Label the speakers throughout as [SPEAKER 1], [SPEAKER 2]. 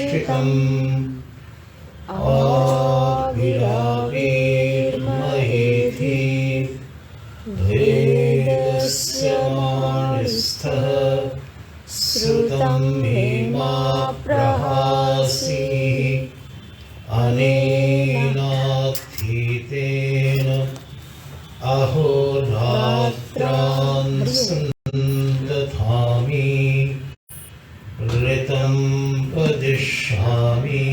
[SPEAKER 1] प्रतिष्ठितम् आविराविर्महेति वेदस्य मानिस्थः श्रुतं मे मा प्रहासी अनेनात्थितेन अहोरात्रान् सन्दधामि ऋतं वदिष्यामि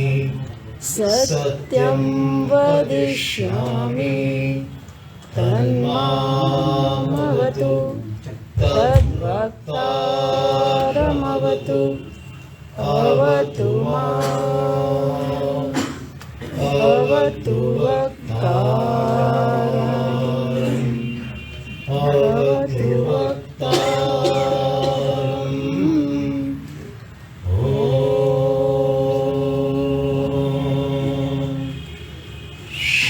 [SPEAKER 1] सत्यं वदिष्यामि तन्मामवतु तद्वक्तारमवतु अवतु माम् अवतु वक्तारम् अवतु वक्तारम्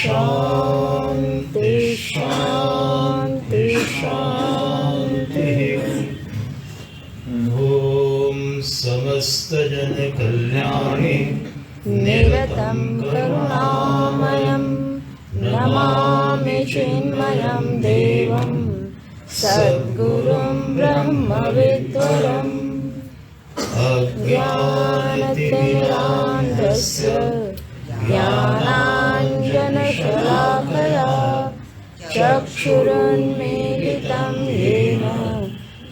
[SPEAKER 1] शान्ति शान्ति शान्तिः। ॐ समस्तजनकल्याणे निरतं करुणामयं नमामि चिन्मयं देवं सद्गुरुं ब्रह्मविद्वरम् अज्ञानतिमिरान्धस्य ज्ञानाञ्जनशलाकया चक्षुरुन्मीलितं येन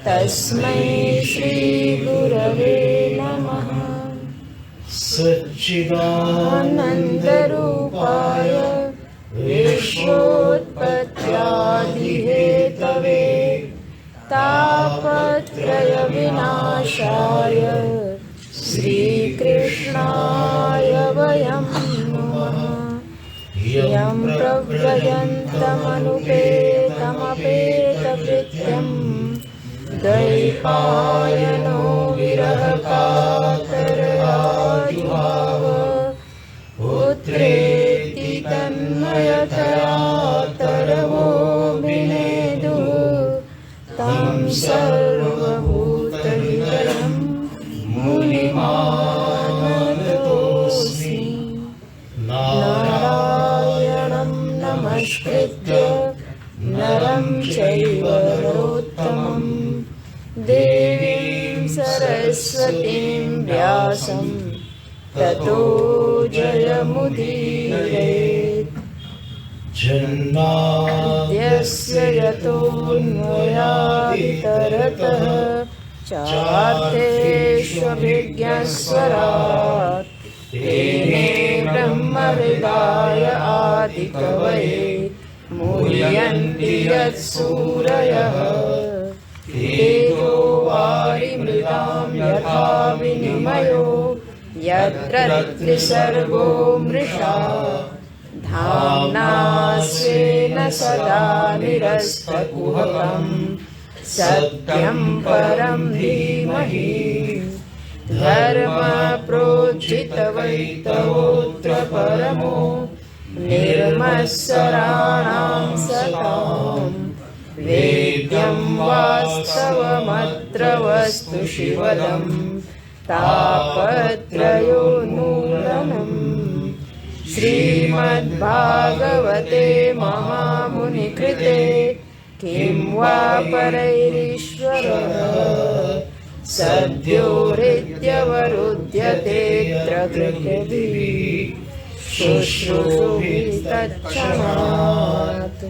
[SPEAKER 1] तस्मै श्रीगुरवे नमः। सच्चिदानन्दरूपाय विश्वोत्पत्त्यादिहेतवे तापत्रयविनाशाय श्रीकृष्णाय वयं नमः। यं प्रव्रजन्तमनुपेतमपेतकृत्यं द्वैपायनो विरहकातरया जुहाव पुत्रेति तन्मयतया तरवो विनेदुः तं सर्वभूतहृदयं मुनिमानतोऽस्मि। नारायणं नमस्कृत्य नरं चैव नरोत्तमं देवीं सरस्वतीं व्यासं ततो जयमुदीरयेत्। जन्माद्यस्य यतोऽन्वयादितरतः चार्थेष्वभिज्ञस्वरात् तेने ब्रह्महृदाय आदिकवये मुह्यन्ति यत्सूरयः तेजो वारिमृदां यथा विनिमयो यत्र त्रिसर्गो मृषा धाम्ना स्वेन सदा निरस्तकुहकं सत्यं परं धीमहि धर्मप्रोज्झितवैतवोऽत्र परमो निर्मत्सराणां सतां वेद्यं वास्तवमत्र वस्तु शिवदं तापत्रयोन्मूलनम्। श्रीमद्भागवते महामुनिकृते किं वा परैरीश्वरः सद्यो हृद्यवरुध्यतेऽत्र कृतिभिः शुश्रूषुभिस्तत्क्षणात्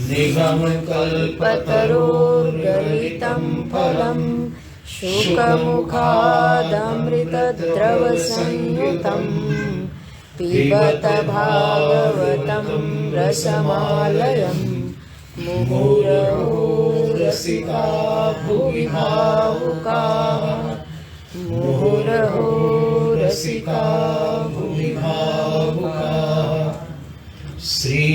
[SPEAKER 1] निगमकल्पतरोर्गलितं फलं शुकमुखादमृतद्रवसंयुतं पिबत भागवतं रसमालयम् मुहुरहो रसिका भुवि भावुकाः मुहुरहो रसिका भुवि भावुकाः। श्री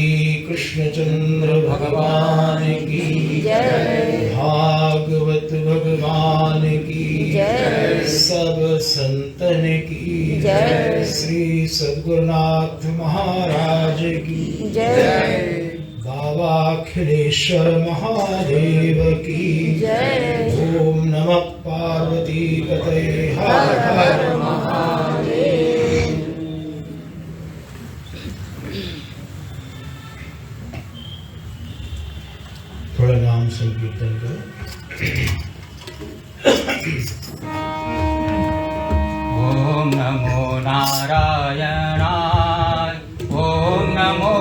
[SPEAKER 1] कृष्णचंद्र भगवान की जय। भागवत भगवान की जय। सब संतन की जय। श्री सद्गुरुनाथ महाराज की जय। बाबा अखिलेश्वर महादेव की जय। ओम नमः पार्वती पतये हर हर महादेव।
[SPEAKER 2] कीर्तन करो।
[SPEAKER 3] ओम नमो नारायणाय, ओम नमो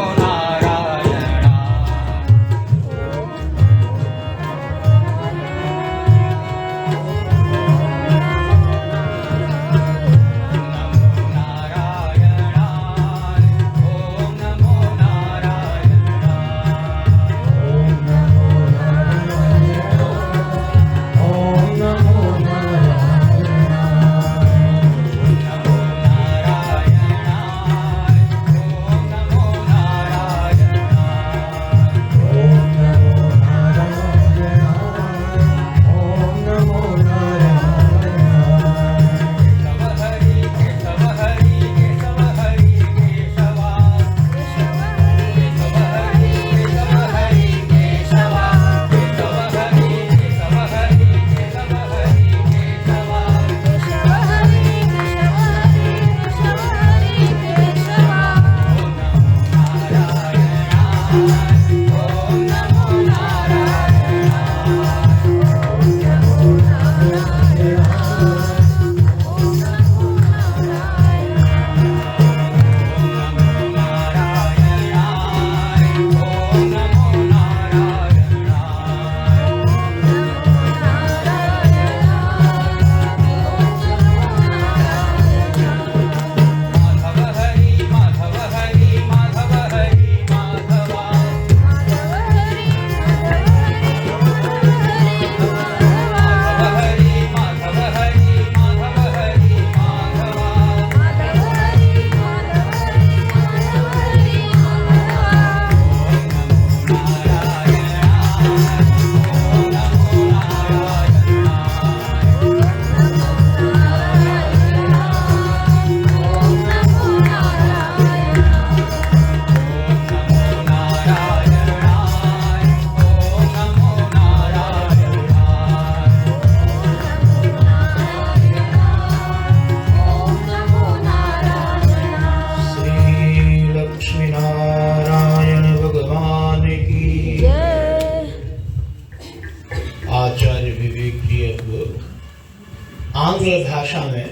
[SPEAKER 2] आंग्ल भाषा में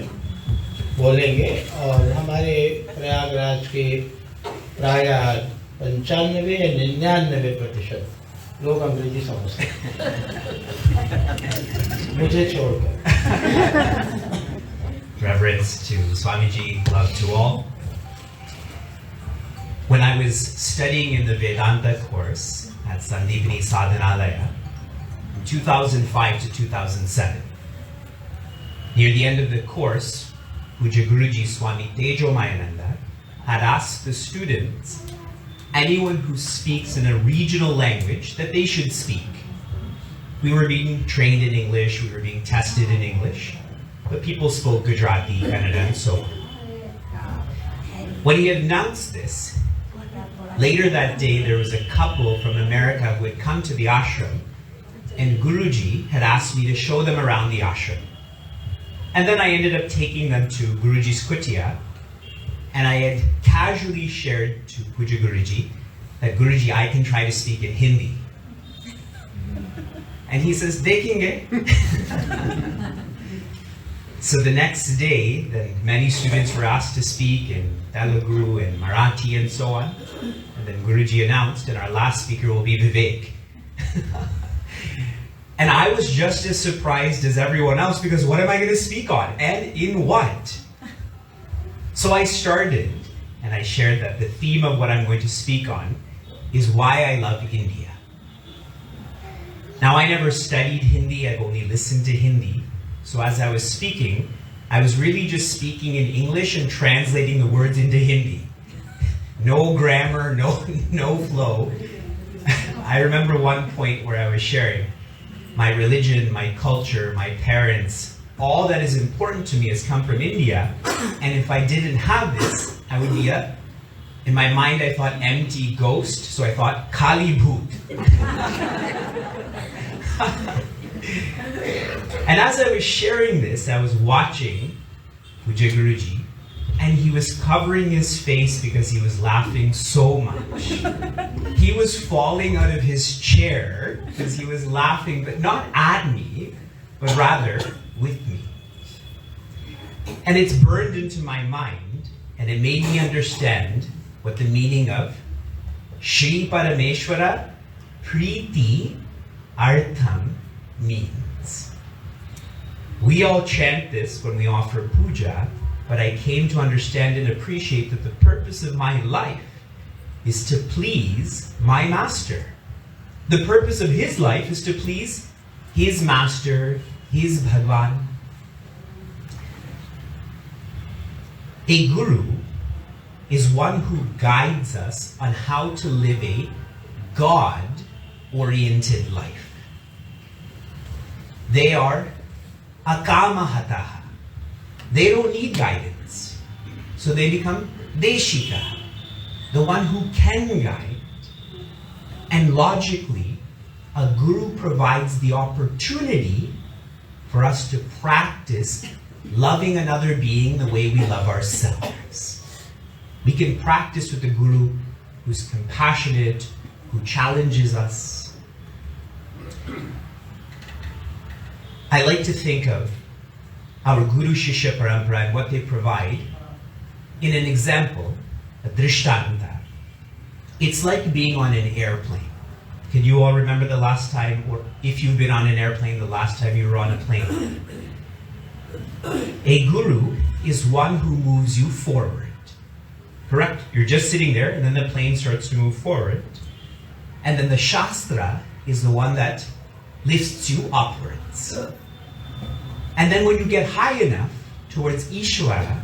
[SPEAKER 2] बोलेंगे और हमारे प्रयागराज के प्रायः 95 या 99% लोग अंग्रेजी समझते हैं मुझे छोड़कर।
[SPEAKER 4] Reverence to Swamiji, love to all. When I was studying in the Vedanta course at Sandipani Sadhanalaya, 2005 to 2007, near the end of the course, Puja Guruji Swami Tejo Mayananda had asked the students, anyone who speaks in a regional language, that they should speak. We were being trained in English, we were being tested in English, but people spoke Gujarati, Kannada, and so on. When he announced this, later that day there was a couple from America who had come to the ashram, and Guruji had asked me to show them around the ashram. And then I ended up taking them to Guruji's kutia, and I had casually shared to Puja Guruji that Guruji, I can try to speak in Hindi. And he says, Dekhenge. So the next day, then many students were asked to speak in Telugu and Marathi and so on. And then Guruji announced, and our last speaker will be Vivek. And I was just as surprised as everyone else, because what am I going to speak on? And in what? So I started, and I shared that the theme of what I'm going to speak on is why I love India. Now, I never studied Hindi, I've only listened to Hindi. So as I was speaking, I was really just speaking in English and translating the words into Hindi. No grammar, no flow. I remember one point where I was sharing, my religion, my culture, my parents, all that is important to me has come from India. And if I didn't have this, I would be in my mind I thought empty ghost, so I thought Kali Bhoot. And as I was sharing this, I was watching Puja Guruji and he was covering his face because he was laughing so much. He was falling out of his chair because he was laughing, but not at me, but rather with me. And it's burned into my mind, and it made me understand what the meaning of Shri Parameshwara Priti Artham means. We all chant this when we offer puja, but I came to understand and appreciate that the purpose of my life is to please my master. The purpose of his life is to please his master, his Bhagwan. A guru is one who guides us on how to live a God-oriented life. They are akamahataha. They don't need guidance. So they become deshika, the one who can guide. And logically, a guru provides the opportunity for us to practice loving another being the way we love ourselves. We can practice with a guru who's compassionate, who challenges us. I like to think of our Guru Shishya Parampara and what they provide in an example, a drishtanta. It's like being on an airplane. Can you all remember the last time, or if you've been on an airplane, the last time you were on a plane? A guru is one who moves you forward. Correct? You're just sitting there, and then the plane starts to move forward. And then the Shastra is the one that lifts you upwards. And then when you get high enough towards Ishvara,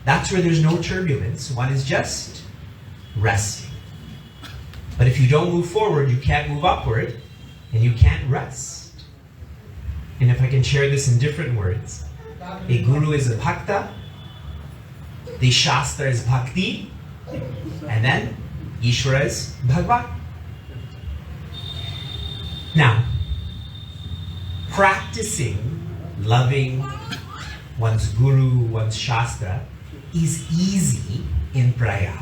[SPEAKER 4] that's where there's no turbulence. One is just resting. But if you don't move forward, you can't move upward, and you can't rest. And if I can share this in different words, a guru is a bhakta, the Shastra is bhakti, and then Ishvara is Bhagwan. Now, practicing loving one's guru, one's Shastra, is easy in Prayag.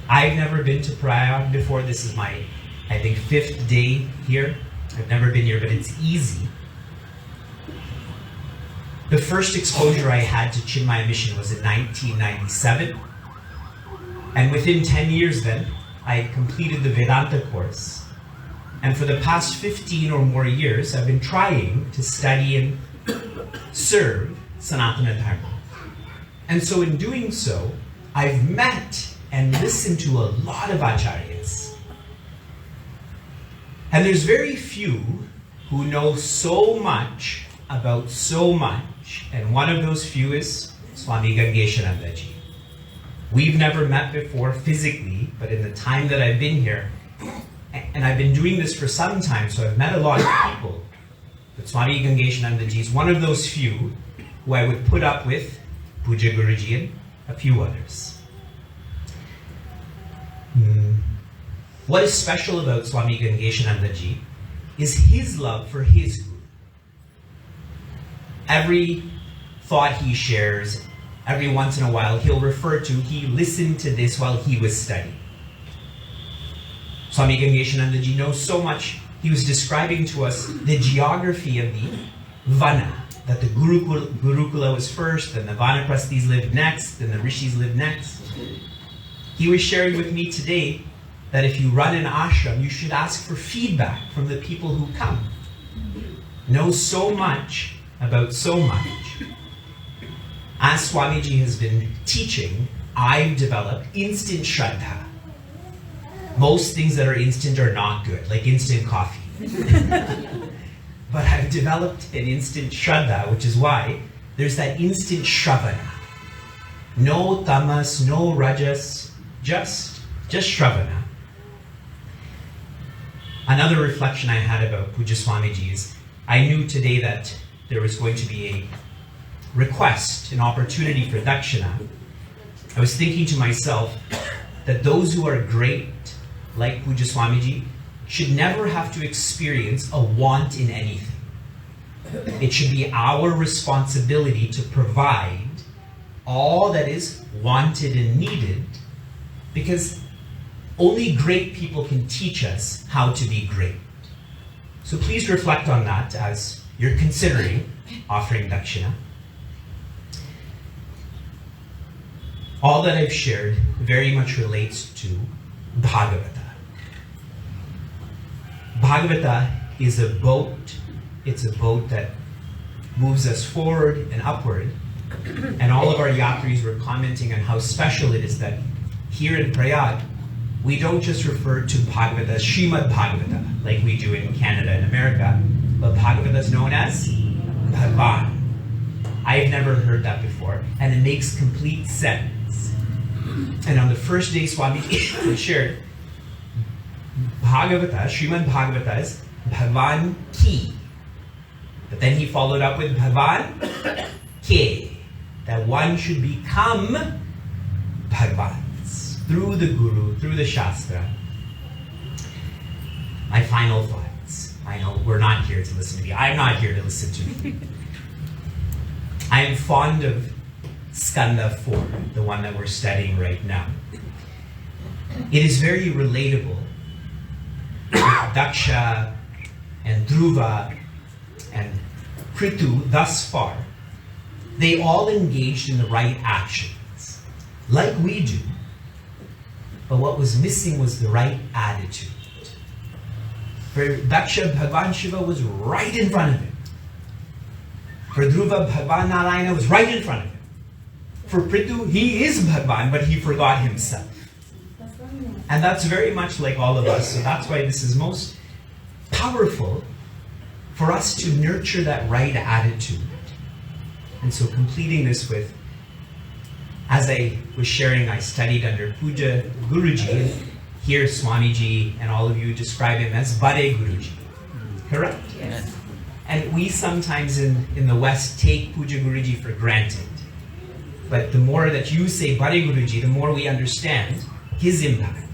[SPEAKER 4] I've never been to Prayag before. This is my, I think, 5th day here. I've never been here, but it's easy. The first exposure I had to Chinmaya Mission was in 1997. And within 10 years then, I had completed the Vedanta course. And for the past 15 or more years, I've been trying to study and serve Sanatana Dharma. And so in doing so, I've met and listened to a lot of acharyas. And there's very few who know so much about so much, and one of those few is Swami Gangeshananda Ji. We've never met before physically, but in the time that I've been here, and I've been doing this for some time, so I've met a lot of people. But Swami Gangeshananda Ji is one of those few who I would put up with Puja Guruji and a few others. What is special about Swami Gangeshananda Ji is his love for his guru. Every thought he shares, every once in a while, he'll refer to, he listened to this while he was studying. Swami Gangeshananda Ji knows so much. He was describing to us the geography of the Vana, that the Gurukula was first, then the Vanaprasthis lived next, then the Rishis lived next. He was sharing with me today that if you run an ashram, you should ask for feedback from the people who come. Know so much about so much. As Swamiji has been teaching, I've developed instant Shraddha. Most things that are instant are not good, like instant coffee. But I've developed an instant Shraddha, which is why there's that instant Shravana. No tamas, no rajas, just Shravana. Another reflection I had about Puja Swamiji is, I knew today that there was going to be a request, an opportunity for dakshina. I was thinking to myself that those who are great, like Puja Swamiji, should never have to experience a want in anything. It should be our responsibility to provide all that is wanted and needed, because only great people can teach us how to be great. So please reflect on that as you're considering offering dakshina. All that I've shared very much relates to Bhagavata. Bhagavata is a boat. It's a boat that moves us forward and upward. And all of our yatris were commenting on how special it is that here in Prayag, we don't just refer to Bhagavata as Srimad Bhagavata, like we do in Canada and America, but Bhagavata is known as Bhagwan. I've never heard that before, and it makes complete sense. And on the first day Swami shared, Bhagavata, Srimad Bhagavata is Bhagwan Ki. But then he followed up with Bhagwan Ke, that one should become Bhagwans through the Guru, through the Shastra. My final thoughts. I know we're not here to listen to me. I'm not here to listen to me. I'm fond of Skanda 4, the one that we're studying right now. It is very relatable. Daksha and Dhruva and Kritu thus far, they all engaged in the right actions, like we do. But what was missing was the right attitude. For Daksha, Bhagwan Shiva was right in front of him. For Dhruva, Bhagwan Narayana was right in front of him. For Prithu, he is Bhagwan, but he forgot himself. And that's very much like all of us. So that's why this is most powerful for us to nurture that right attitude. And so completing this with, as I was sharing, I studied under Puja Guruji, and here Swamiji and all of you describe him as Bade Guruji. Correct?
[SPEAKER 1] Yes.
[SPEAKER 4] And we sometimes in the West take Puja Guruji for granted. But the more that you say Bade Guruji, the more we understand his impact.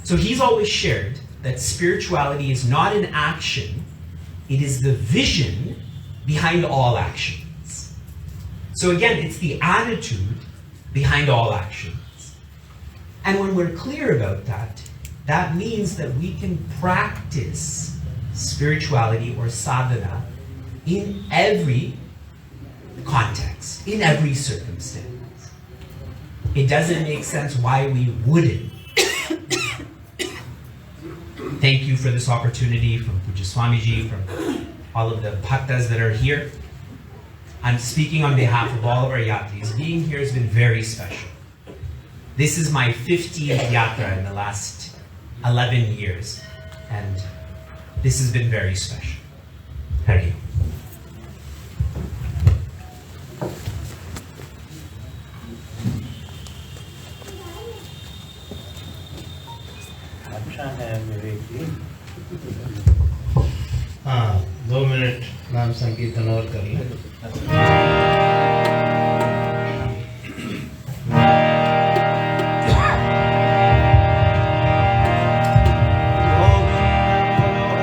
[SPEAKER 4] So he's always shared that spirituality is not an action, it is the vision behind all actions. So again, it's the attitude behind all actions. And when we're clear about that, that means that we can practice spirituality or sadhana in every context, in every circumstance. It doesn't make sense why we wouldn't. Thank you for this opportunity from Puja Swamiji, from all of the bhaktas that are here. I'm speaking on behalf of all of our yatris. Being here has been very special. This is my 15th yatra in the last 11 years, and this has been very special. Hari.
[SPEAKER 2] अच्छा है विवेक जी। हाँ, 2 minute नाम संकीर्तन और कर लें।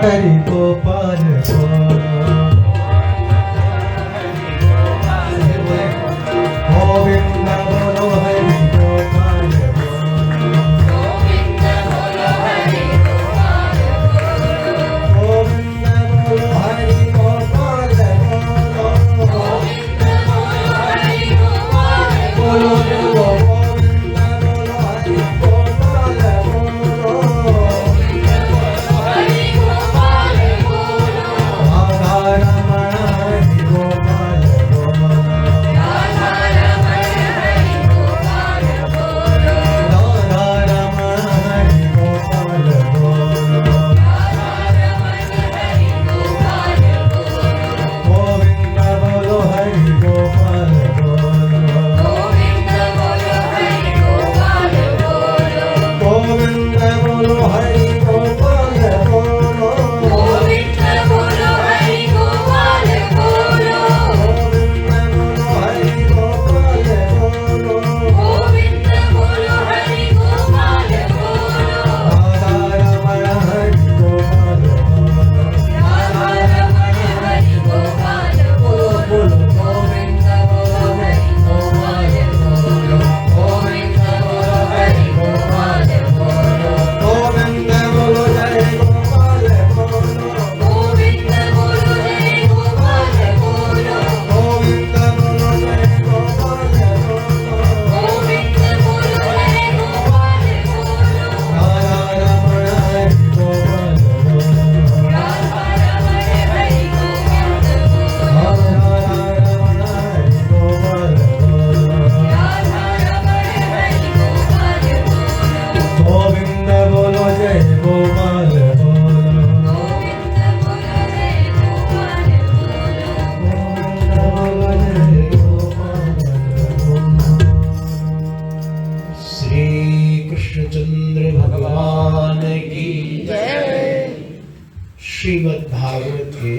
[SPEAKER 2] हरि गोपाल गोविंद बोलो हरि गोपाल गोविंद बोलो हरि गोपाल गोविंद बोलो हरि गोपाल बोलो गोविंद बोलो हरि गोपाल बोलो श्रीमद् भागवत के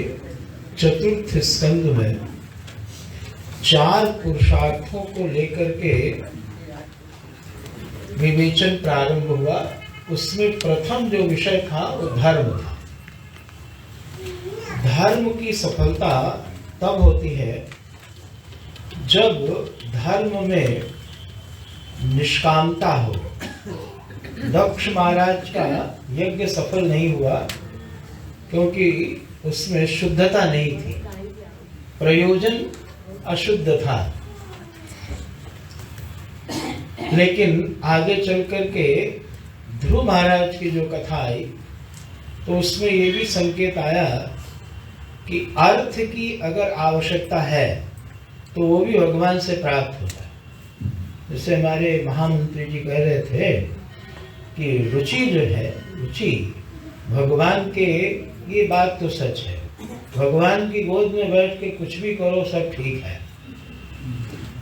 [SPEAKER 2] चतुर्थ स्कंद में 4 पुरुषार्थों को लेकर के विवेचन प्रारंभ हुआ। उसमें प्रथम जो विषय था वो धर्म था। धर्म की सफलता तब होती है जब धर्म में निष्कामता हो। दक्ष महाराज का यज्ञ सफल नहीं हुआ क्योंकि उसमें शुद्धता नहीं थी, प्रयोजन अशुद्ध था। लेकिन आगे चल करके ध्रुव महाराज की जो कथा आई तो उसमें ये भी संकेत आया कि अर्थ की अगर आवश्यकता है तो वो भी भगवान से प्राप्त होता है। जैसे हमारे महामंत्री जी कह रहे थे कि रुचि जो है, रुचि भगवान के, ये बात तो सच है। भगवान की गोद में बैठ के कुछ भी करो सब ठीक है।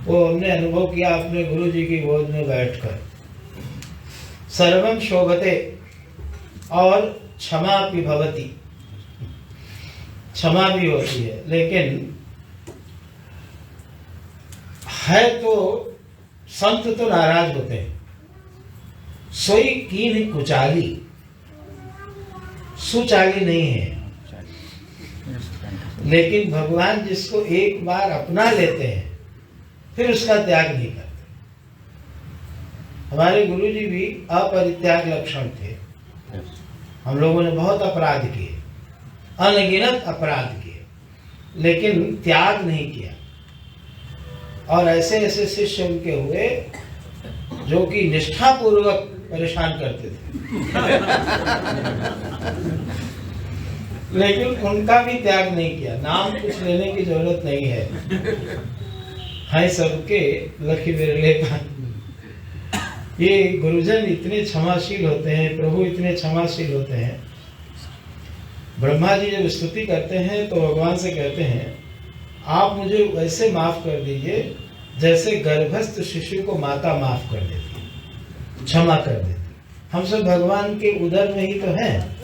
[SPEAKER 2] वो हमने अनुभव किया अपने गुरु जी की गोद में बैठकर। सर्वम शोभते और क्षमा भी भवती, क्षमा भी होती है, लेकिन है तो संत तो नाराज होते हैं। सोई कीन कुचाली, सुचाली नहीं है। लेकिन भगवान जिसको एक बार अपना लेते हैं फिर उसका त्याग नहीं करते। हमारे गुरुजी भी अपरित्याग लक्षण थे। हम लोगों ने बहुत अपराध किए, अनगिनत अपराध किए, लेकिन त्याग नहीं किया। और ऐसे ऐसे शिष्य उनके हुए जो कि निष्ठा पूर्वक परेशान करते थे लेकिन उनका भी त्याग नहीं किया। नाम कुछ लेने की जरूरत नहीं है सबके लखी बिरले का। ये गुरुजन इतने क्षमाशील होते हैं, प्रभु इतने क्षमाशील होते हैं। ब्रह्मा जी जब स्तुति करते हैं तो भगवान से कहते हैं आप मुझे वैसे माफ कर दीजिए जैसे गर्भस्थ शिशु को माता माफ कर देती, क्षमा कर देती। हम सब भगवान के उदर में ही तो हैं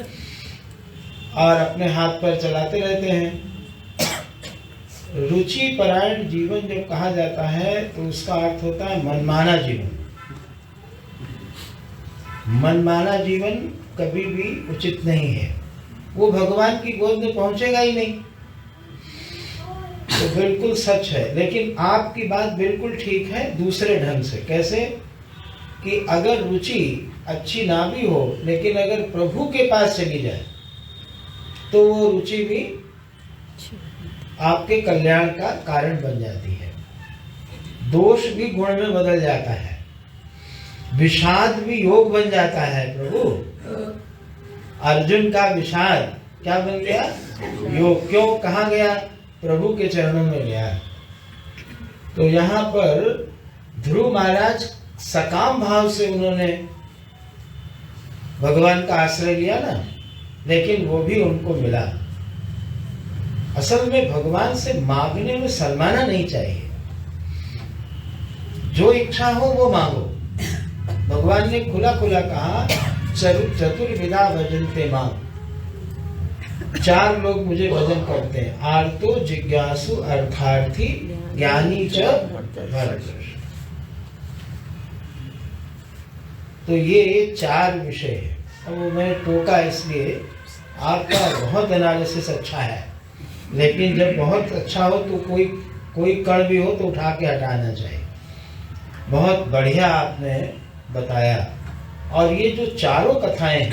[SPEAKER 2] और अपने हाथ पर चलाते रहते हैं। रुचि परायण जीवन जब कहा जाता है तो उसका अर्थ होता है मनमाना जीवन। मनमाना जीवन कभी भी उचित नहीं है। वो भगवान की गोद में पहुंचेगा ही नहीं। तो बिल्कुल सच है। लेकिन आपकी बात बिल्कुल ठीक है दूसरे ढंग से। कैसे कि अगर रुचि अच्छी ना भी हो लेकिन अगर प्रभु के पास चली जाए तो वो रुचि भी आपके कल्याण का कारण बन जाती है। दोष भी गुण में बदल जाता है, विषाद भी योग बन जाता है। प्रभु अर्जुन का विषाद क्या बन गया? योग। क्यों? कहाँ गया? प्रभु के चरणों में गया। तो यहाँ पर ध्रुव महाराज सकाम भाव से उन्होंने भगवान का आश्रय लिया ना, लेकिन वो भी उनको मिला। असल में भगवान से मांगने में शर्माना नहीं चाहिए। जो इच्छा हो वो मांगो। भगवान ने खुला खुला कहा चतुर्विधा भजन्ते मां। 4 लोग मुझे भजन करते हैं, आर्तो, जिज्ञासु, अर्थार्थी, ज्ञानी च भरत। तो ये 4 विषय है। अब मैं टोका इसलिए, आपका बहुत एनालिसिस अच्छा है, लेकिन जब बहुत अच्छा हो तो कोई कण भी हो तो उठा के हटाना चाहिए। बहुत बढ़िया आपने बताया। और ये जो चारों कथाएं हैं,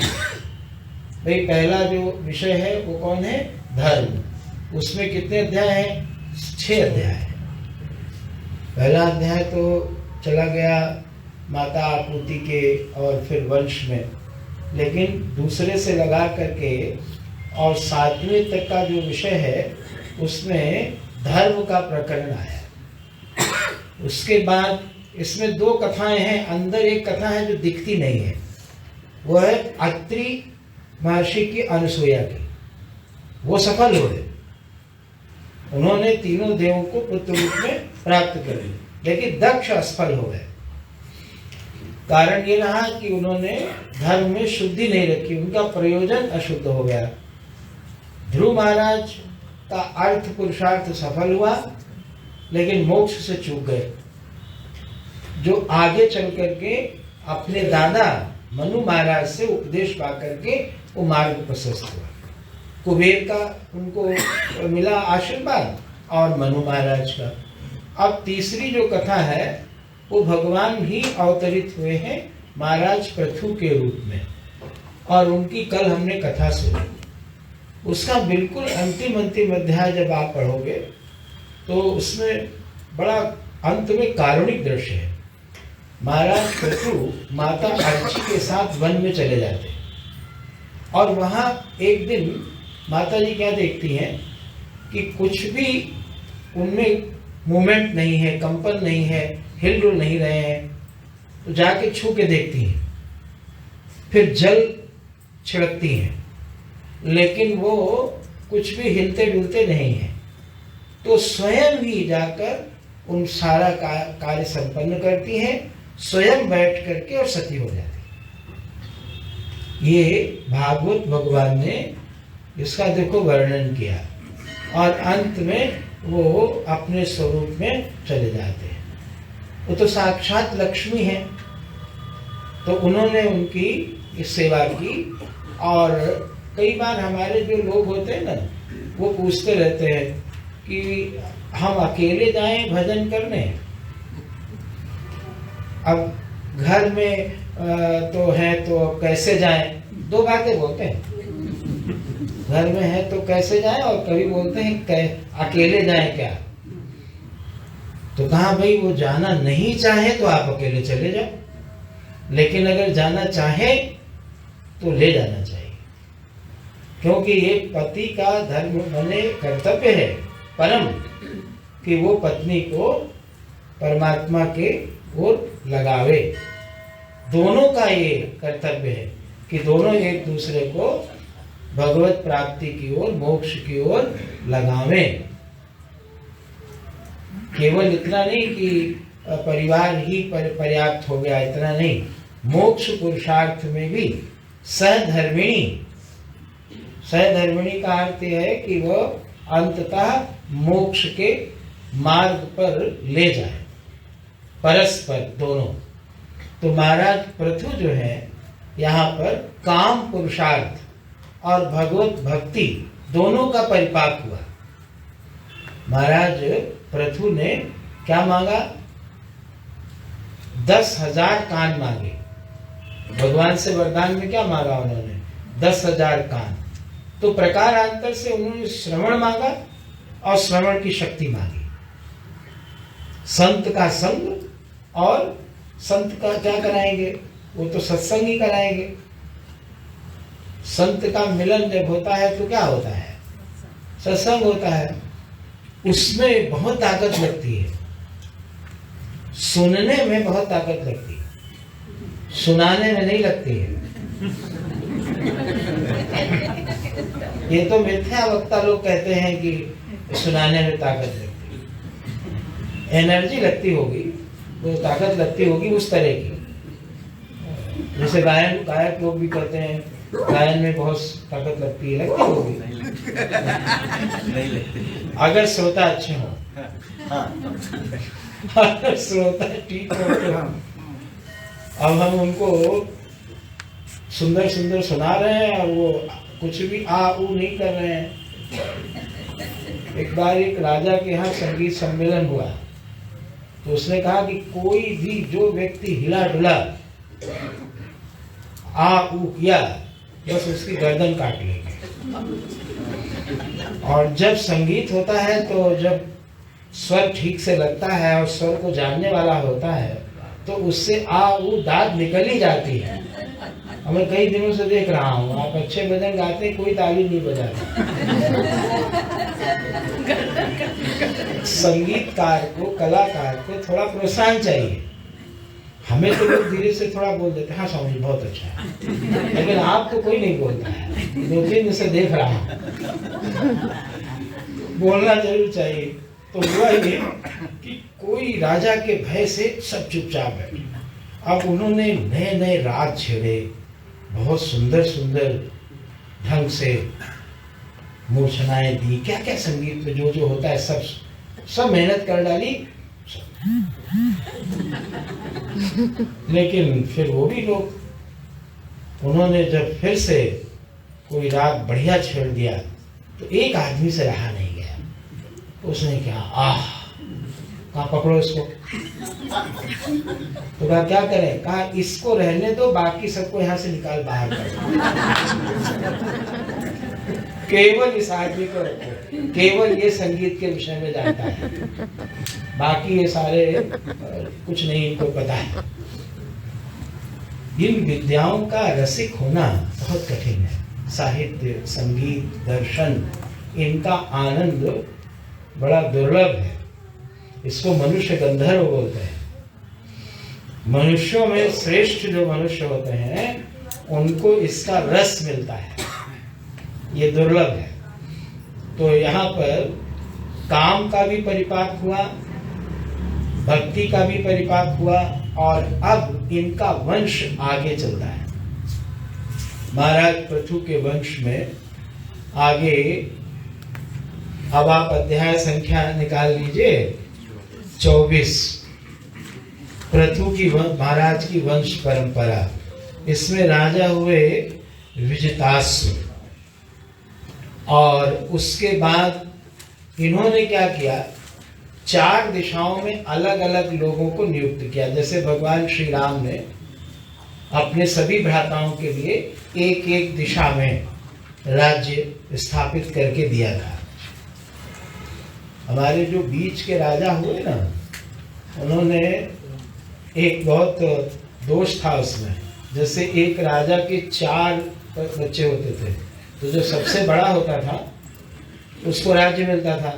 [SPEAKER 2] भाई पहला जो विषय है वो कौन है? धर्म। उसमें कितने अध्याय हैं? 6 अध्याय है। पहला अध्याय तो चला गया माता आपूति के और फिर वंश में, लेकिन दूसरे से लगा करके और 7वें तक का जो विषय है उसमें धर्म का प्रकरण आया। उसके बाद इसमें 2 कथाएं हैं। अंदर एक कथा है जो दिखती नहीं है, वो है अत्रि महर्षि की अनुसूया की। वो सफल हो गए, उन्होंने तीनों देवों को पुत्र रूप में प्राप्त कर लिया, लेकिन दक्ष असफल हो गए। कारण ये रहा कि उन्होंने धर्म में शुद्धि नहीं रखी, उनका प्रयोजन अशुद्ध हो गया। ध्रुव महाराज का अर्थ पुरुषार्थ सफल हुआ, लेकिन मोक्ष से चूक गए, जो आगे चल करके अपने दादा मनु महाराज से उपदेश पा करके वो मार्ग प्रशस्त हुआ। कुबेर का उनको मिला आशीर्वाद और मनु महाराज का। अब तीसरी जो कथा है वो भगवान ही अवतरित हुए हैं महाराज पृथु के रूप में, और उनकी कल हमने कथा सुनी। उसका बिल्कुल अंतिम अध्याय जब आप पढ़ोगे तो उसमें बड़ा अंत में कारुणिक दृश्य है। महाराज पृथु माता अर्ची के साथ वन में चले जाते हैं, और वहाँ एक दिन माता जी क्या देखती हैं कि कुछ भी उनमें मूवमेंट नहीं है, कंपन नहीं है, हिल डुल नहीं रहे हैं। तो जाके छू के देखती हैं, फिर जल छिड़कती हैं, लेकिन वो कुछ भी हिलते डुलते नहीं है। तो स्वयं ही जाकर उन सारा कार्य संपन्न करती हैं, स्वयं बैठ करके और सती हो जाती। ये भागवत भगवान ने इसका देखो वर्णन किया, और अंत में वो अपने स्वरूप में चले जाते हैं। वो तो साक्षात लक्ष्मी है, तो उन्होंने उनकी सेवा की। और कई बार हमारे जो लोग होते हैं ना, वो पूछते रहते हैं कि हम अकेले जाएं भजन करने। अब घर में तो है तो कैसे जाएं, दो बातें बोलते हैं। घर में है तो कैसे जाएं, और कभी बोलते हैं अकेले जाएं क्या। तो कहा भाई वो जाना नहीं चाहे तो आप अकेले चले जाओ, लेकिन अगर जाना चाहे तो ले जाना चाहिए, क्योंकि ये पति का धर्म बने कर्तव्य है परम कि वो पत्नी को परमात्मा के ओर लगावे। दोनों का ये कर्तव्य है कि दोनों एक दूसरे को भगवत प्राप्ति की ओर, मोक्ष की ओर लगावें। केवल इतना नहीं कि परिवार ही पर्याप्त हो गया, इतना नहीं, मोक्ष पुरुषार्थ में भी सहधर्मिणी। सहधर्मिणी का अर्थ यह है कि वह अंततः मोक्ष के मार्ग पर ले जाए, परस्पर दोनों। तो महाराज पृथु जो है यहाँ पर काम पुरुषार्थ और भगवत भक्ति दोनों का परिपाक हुआ। महाराज पृथु ने क्या मांगा? 10,000 कान मांगे। भगवान से वरदान में क्या मांगा उन्होंने? 10,000 कान। तो प्रकारांतर से उन्होंने श्रवण मांगा और श्रवण की शक्ति मांगी, संत का संग। और संत का क्या कराएंगे? वो तो सत्संग ही कराएंगे। संत का मिलन जब होता है तो क्या होता है? सत्संग होता है। उसमें बहुत ताकत लगती है, सुनने में बहुत ताकत लगती है, सुनाने में नहीं लगती है। ये तो मिथ्या वक्ता लोग कहते हैं कि सुनाने में ताकत लगती है। एनर्जी लगती होगी, वो ताकत लगती होगी उस तरह की। जैसे गायक लोग भी कहते हैं गायन में बहुत ताकत लगती है, लगती होगी
[SPEAKER 3] नहीं लगती,
[SPEAKER 2] अगर श्रोता अच्छे हो। अगर श्रोता ठीक हो तो अब हम उनको सुंदर सुंदर सुना रहे हैं और वो कुछ भी आ ऊ नहीं कर रहे हैं। एक बार एक राजा के यहाँ संगीत सम्मेलन हुआ, तो उसने कहा कि कोई भी जो व्यक्ति हिला डुला, आ ऊ किया, बस उसकी गर्दन काट लेंगे। और जब संगीत होता है तो जब स्वर ठीक से लगता है और स्वर को जानने वाला होता है तो उससे आ ऊ दाद निकल ही जाती है। मैं कई दिनों से देख रहा हूँ, आप अच्छे भजन गाते, कोई ताली नहीं बजाता। संगीतकार को, कलाकार को थोड़ा प्रोत्साहन चाहिए। हमें तो लोग धीरे से थोड़ा बोल देते हैं, हाँ स्वामी बहुत अच्छा है, लेकिन आपको कोई नहीं बोलता है। 2-3 दिन से देख रहा हूँ, बोलना जरूर चाहिए। तो हुआ ये कि कोई राजा के भय से सब चुपचाप बैठे। अब उन्होंने नए नए राग छेड़े, बहुत सुंदर सुंदर ढंग से, मूर्छनाएं दी, क्या क्या संगीत में जो जो होता है सब मेहनत कर डाली। लेकिन फिर वो भी लोग, उन्होंने जब फिर से कोई राग बढ़िया छेड़ दिया तो एक आदमी से रहा नहीं गया। उसने कहा कहा पकड़ो इसको। तो कहा क्या करें? कहा इसको रहने दो, बाकी सबको यहाँ से निकाल बाहर कर। केवल इस आदमी को रखो, केवल ये संगीत के विषय में जानता है, बाकी ये सारे कुछ नहीं इनको पता है। इन विद्याओं का रसिक होना बहुत कठिन है। साहित्य, संगीत, दर्शन, इनका आनंद बड़ा दुर्लभ है। इसको मनुष्य गंधर्व बोलते हैं। मनुष्यों में श्रेष्ठ जो मनुष्य होते हैं उनको इसका रस मिलता है, ये दुर्लभ है। तो यहाँ पर काम का भी परिपाक हुआ, भक्ति का भी परिपाक हुआ, और अब इनका वंश आगे चलता है। महाराज पृथु के वंश में आगे, अब आप अध्याय संख्या निकाल लीजिए 24, पृथु की महाराज की वंश परंपरा। इसमें राजा हुए विजितासु, और उसके बाद इन्होंने क्या किया, 4 दिशाओं में अलग अलग लोगों को नियुक्त किया। जैसे भगवान श्री राम ने अपने सभी भ्राताओं के लिए एक एक दिशा में राज्य स्थापित करके दिया था। हमारे जो बीच के राजा हुए ना, उन्होंने एक बहुत दोष था उसमें। जैसे एक राजा के 4 बच्चे होते थे, तो जो सबसे बड़ा होता था उसको राज्य मिलता था,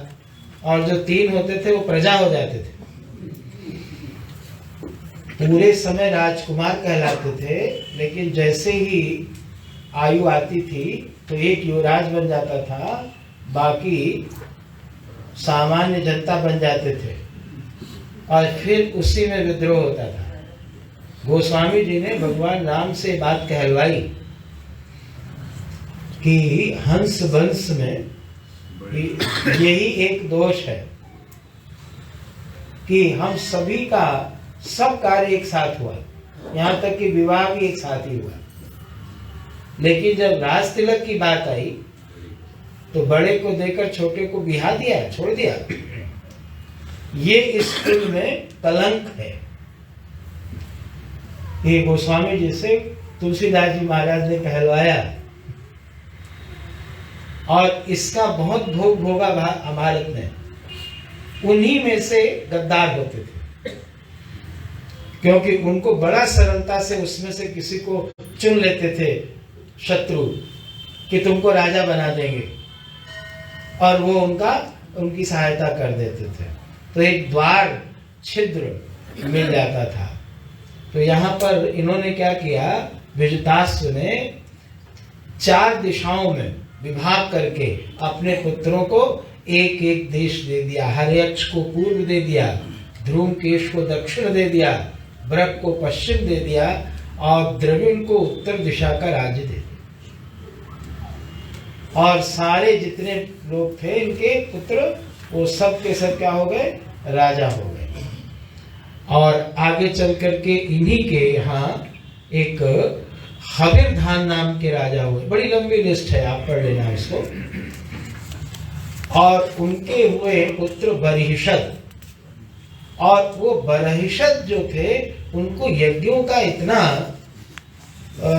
[SPEAKER 2] और जो 3 होते थे वो प्रजा हो जाते थे। पूरे समय राजकुमार कहलाते थे, लेकिन जैसे ही आयु आती थी तो एक युवराज बन जाता था, बाकी सामान्य जनता बन जाते थे, और फिर उसी में विद्रोह होता था। गोस्वामी जी ने भगवान राम से बात कहलवाई कि हंस वंश में यही एक दोष है कि हम सभी का सब कार्य एक साथ हुआ, यहाँ तक कि विवाह भी एक साथ ही हुआ, लेकिन जब राज तिलक की बात आई तो बड़े को देकर छोटे को बिहा दिया, छोड़ दिया। ये इस कुल में कलंक है। ये गोस्वामी जी से तुलसीदास जी महाराज ने कहलवाया, और इसका बहुत भोग भोगा भारत में। उन्हीं में से गद्दार होते थे, क्योंकि उनको बड़ा सरलता से उसमें से किसी को चुन लेते थे शत्रु कि तुमको राजा बना देंगे, और वो उनकी सहायता कर देते थे। तो एक द्वार छिद्र मिल जाता था। तो यहाँ पर इन्होंने क्या किया, विजितास्व ने 4 दिशाओं में विभाग करके अपने पुत्रों को एक एक देश दे दिया। हर्यक्ष को पूर्व दे दिया, ध्रुमकेश को दक्षिण दे दिया, ब्रक को पश्चिम दे दिया, और द्रविड़ को उत्तर दिशा का राज्य दे दिया। और सारे जितने लोग थे इनके पुत्र, वो सब के सब क्या हो गए, राजा हो गए। और आगे चल करके इन्हीं के यहाँ एक हविर्धान नाम के राजा हुए। बड़ी लंबी लिस्ट है, आप पढ़ लेना इसको। और उनके हुए पुत्र बरहिषद, और वो बरहिषद जो थे उनको यज्ञों का इतना,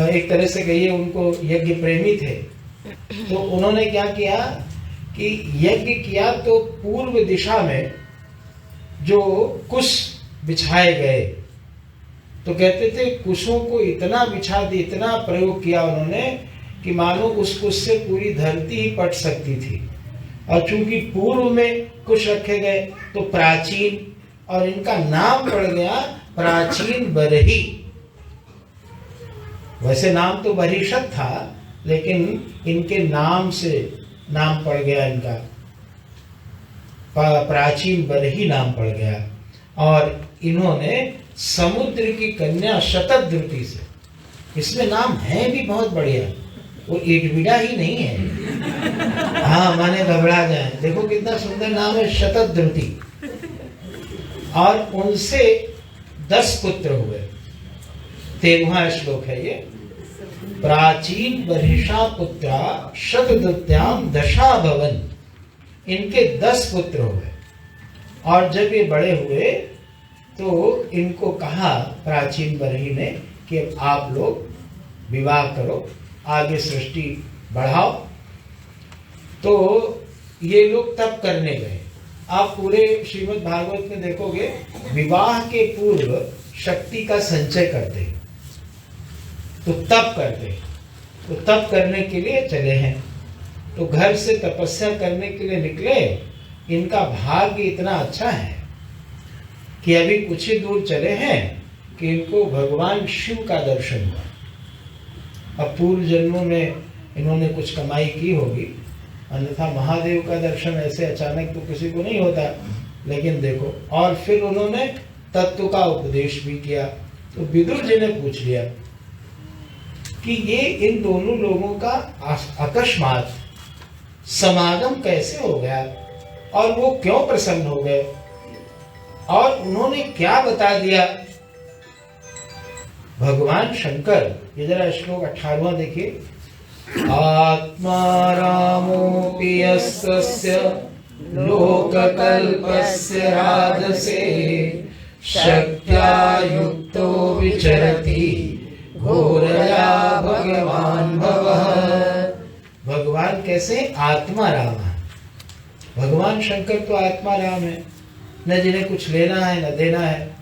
[SPEAKER 2] एक तरह से कहिए उनको यज्ञ प्रेमी थे। तो उन्होंने क्या किया कि यज्ञ किया तो पूर्व दिशा में जो कुश बिछाए गए, तो कहते थे कुशों को इतना बिछा दी, इतना प्रयोग किया उन्होंने कि मानो उस कुश से पूरी धरती ही पट सकती थी। और चूंकि पूर्व में कुश रखे गए तो प्राचीन, और इनका नाम पड़ गया प्राचीन बरही। वैसे नाम तो बरहिषद था, लेकिन इनके नाम से नाम पड़ गया, इनका प्राचीन बरही नाम पड़ गया। और इन्होंने समुद्र की कन्या शतद्रुति से, इसमें नाम है भी बहुत बढ़िया, वो इडविडा ही नहीं है, हाँ माने घबरा जाए। देखो कितना सुंदर नाम है, शतद्रुति। और उनसे 10 पुत्र हुए। 13वां श्लोक है ये। प्राचीन बर्हिषा पुत्रा शतद्रुत्याम दशा भवन। इनके 10 पुत्र हुए और जब ये बड़े हुए तो इनको कहा प्राचीन बर्ही ने कि आप लोग विवाह करो, आगे सृष्टि बढ़ाओ। तो ये लोग तप करने गए। आप पूरे श्रीमद् भागवत में देखोगे, विवाह के पूर्व शक्ति का संचय करते हैं, तो तप करते हैं। तो तप करने के लिए चले हैं, तो घर से तपस्या करने के लिए निकले। इनका भाग्य इतना अच्छा है कि अभी कुछ ही दूर चले हैं कि इनको भगवान शिव का दर्शन हुआ। अब पूर्व जन्मों में इन्होंने कुछ कमाई की होगी, अन्यथा महादेव का दर्शन ऐसे अचानक तो किसी को नहीं होता। लेकिन देखो, और फिर उन्होंने तत्व का उपदेश भी किया। तो विदुर जी ने पूछ लिया कि ये इन दोनों लोगों का अकस्मात समागम कैसे हो गया और वो क्यों प्रसन्न हो गए और उन्होंने क्या बता दिया। भगवान शंकर, ये जरा श्लोक 18वां देखिए। आत्मा रामोऽपि यस्य लोककल्पस्य राजसे शक्त्या युक्तो विचरति घोरया भगवान भवः। भगवान कैसे? आत्मा राम है। भगवान शंकर तो आत्मा राम है, न जिन्हें कुछ लेना है न देना है।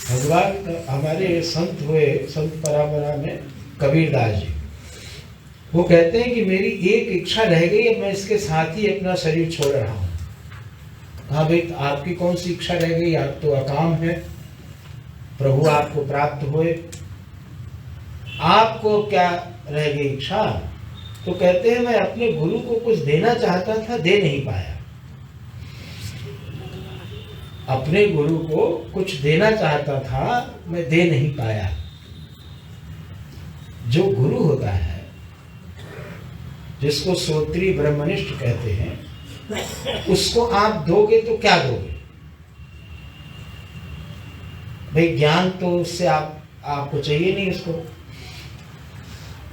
[SPEAKER 2] भगवान हमारे संत हुए, संत परंपरा में कबीरदास जी, वो कहते हैं कि मेरी एक इच्छा रह गई, अब मैं इसके साथ ही अपना शरीर छोड़ रहा हूँ। हाँ भाई, आपकी कौन सी इच्छा रह गई? आप तो अकाम है, प्रभु आपको प्राप्त हुए, आपको क्या रह गई इच्छा? तो कहते हैं मैं अपने गुरु को कुछ देना चाहता था, दे नहीं पाया। अपने गुरु को कुछ देना चाहता था, मैं दे नहीं पाया। जो गुरु होता है, जिसको श्रोत्री ब्रह्मनिष्ठ कहते हैं, उसको आप दोगे तो क्या दोगे? भाई ज्ञान तो उससे आपको चाहिए नहीं उसको,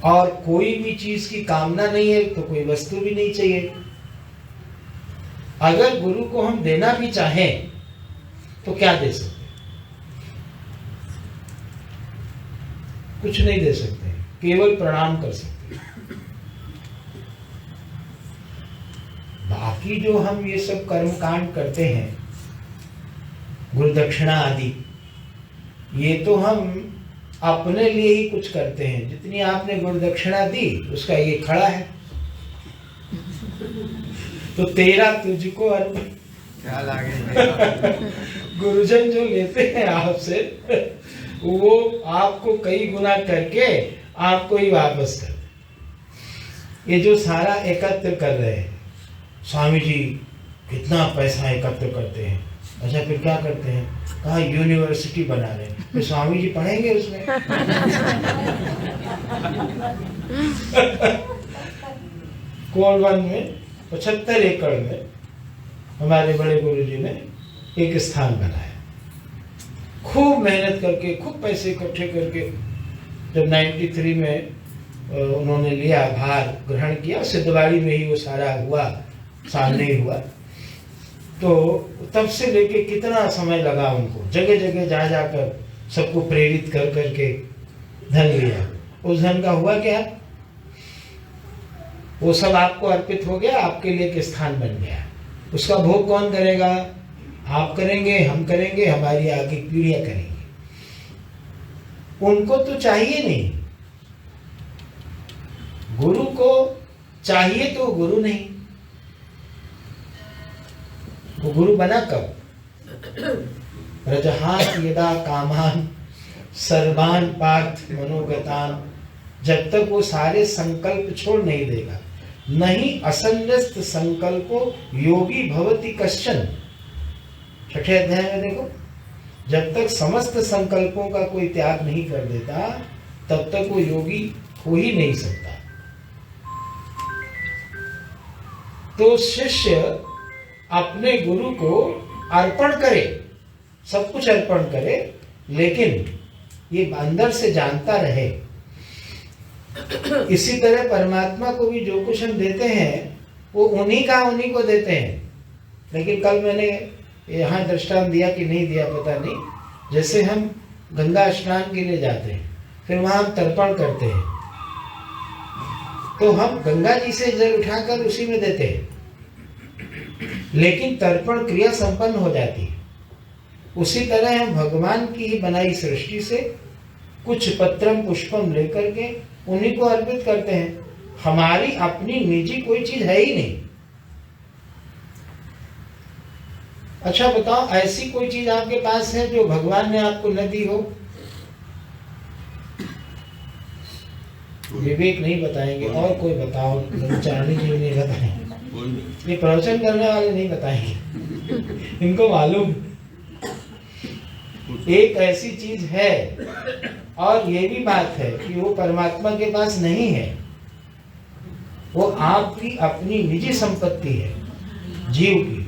[SPEAKER 2] और कोई भी चीज की कामना नहीं है तो कोई वस्तु भी नहीं चाहिए। अगर गुरु को हम देना भी चाहें तो क्या दे सकते? कुछ नहीं दे सकते, केवल प्रणाम कर सकते। बाकी जो हम ये सब कर्म कांड करते हैं, गुरुदक्षिणा आदि, ये तो हम अपने लिए ही कुछ करते हैं। जितनी आपने गुरुदक्षिणा दी उसका ये खड़ा है, तो तेरा तुझको अर्पण। गुरुजन जो लेते हैं आपसे, वो आपको कई गुना करके आपको ही वापस कर। ये जो सारा एकत्र कर रहे हैं, स्वामी जी कितना पैसा एकत्र करते हैं, अच्छा फिर क्या करते हैं? कहा यूनिवर्सिटी बना रहे हैं, फिर स्वामी जी पढ़ेंगे उसमें। कोलवन में 75 एकड़ में हमारे बड़े गुरु जी ने एक स्थान बनाया, खूब मेहनत करके, खूब पैसे इकट्ठे करके। जब 93 में उन्होंने लिया, भार ग्रहण किया, सिद्धवाड़ी में ही वो सारा हुआ, सामने ही हुआ। तो तब से लेके कितना समय लगा उनको, जगह जगह जा जाकर सबको प्रेरित कर करके धन लिया। उस धन का हुआ क्या? वो सब आपको अर्पित हो गया, आपके लिए एक स्थान बन गया। उसका भोग कौन करेगा? आप करेंगे, हम करेंगे, हमारी आगे पीढ़ियां करेंगी। उनको तो चाहिए नहीं, गुरु को चाहिए तो गुरु नहीं। वो गुरु बना कब? रजहात यदा कामान सर्वान पार्थ मनोगतान। जब तक वो सारे संकल्प छोड़ नहीं देगा। नहीं असन्यस्त संकल्पो योगी भवति कश्चन। 6ठे अध्याय में देखो, जब तक समस्त संकल्पों का कोई त्याग नहीं कर देता, तब तक वो योगी हो ही नहीं सकता। तो शिष्य अपने गुरु को अर्पण करे, सब कुछ अर्पण करे, लेकिन ये अंदर से जानता रहे। इसी तरह परमात्मा को भी जो कुछ हम देते हैं वो उन्हीं को देते हैं। लेकिन कल मैंने यहाँ दृष्टांत दिया कि नहीं दिया पता नहीं, जैसे हम गंगा स्नान के लिए जाते हैं, फिर वहां हम तर्पण करते हैं, तो हम गंगा जी से जल उठाकर उसी में देते हैं, लेकिन तर्पण क्रिया संपन्न हो जाती है। उसी तरह हम भगवान की ही बनाई सृष्टि से कुछ पत्रम पुष्पम लेकर के उन्हीं को अर्पित करते हैं। हमारी अपनी निजी कोई चीज है ही नहीं। अच्छा बताओ, ऐसी कोई चीज आपके पास है जो भगवान ने आपको न दी हो? विवेक नहीं बताएंगे, और कोई बताओ, चार्ली जी नहीं बताएंगे, ये प्रवचन करने वाले नहीं बताएंगे, इनको मालूम एक ऐसी चीज है। और ये भी बात है कि वो परमात्मा के पास नहीं है, वो आपकी अपनी निजी संपत्ति है, जीव की।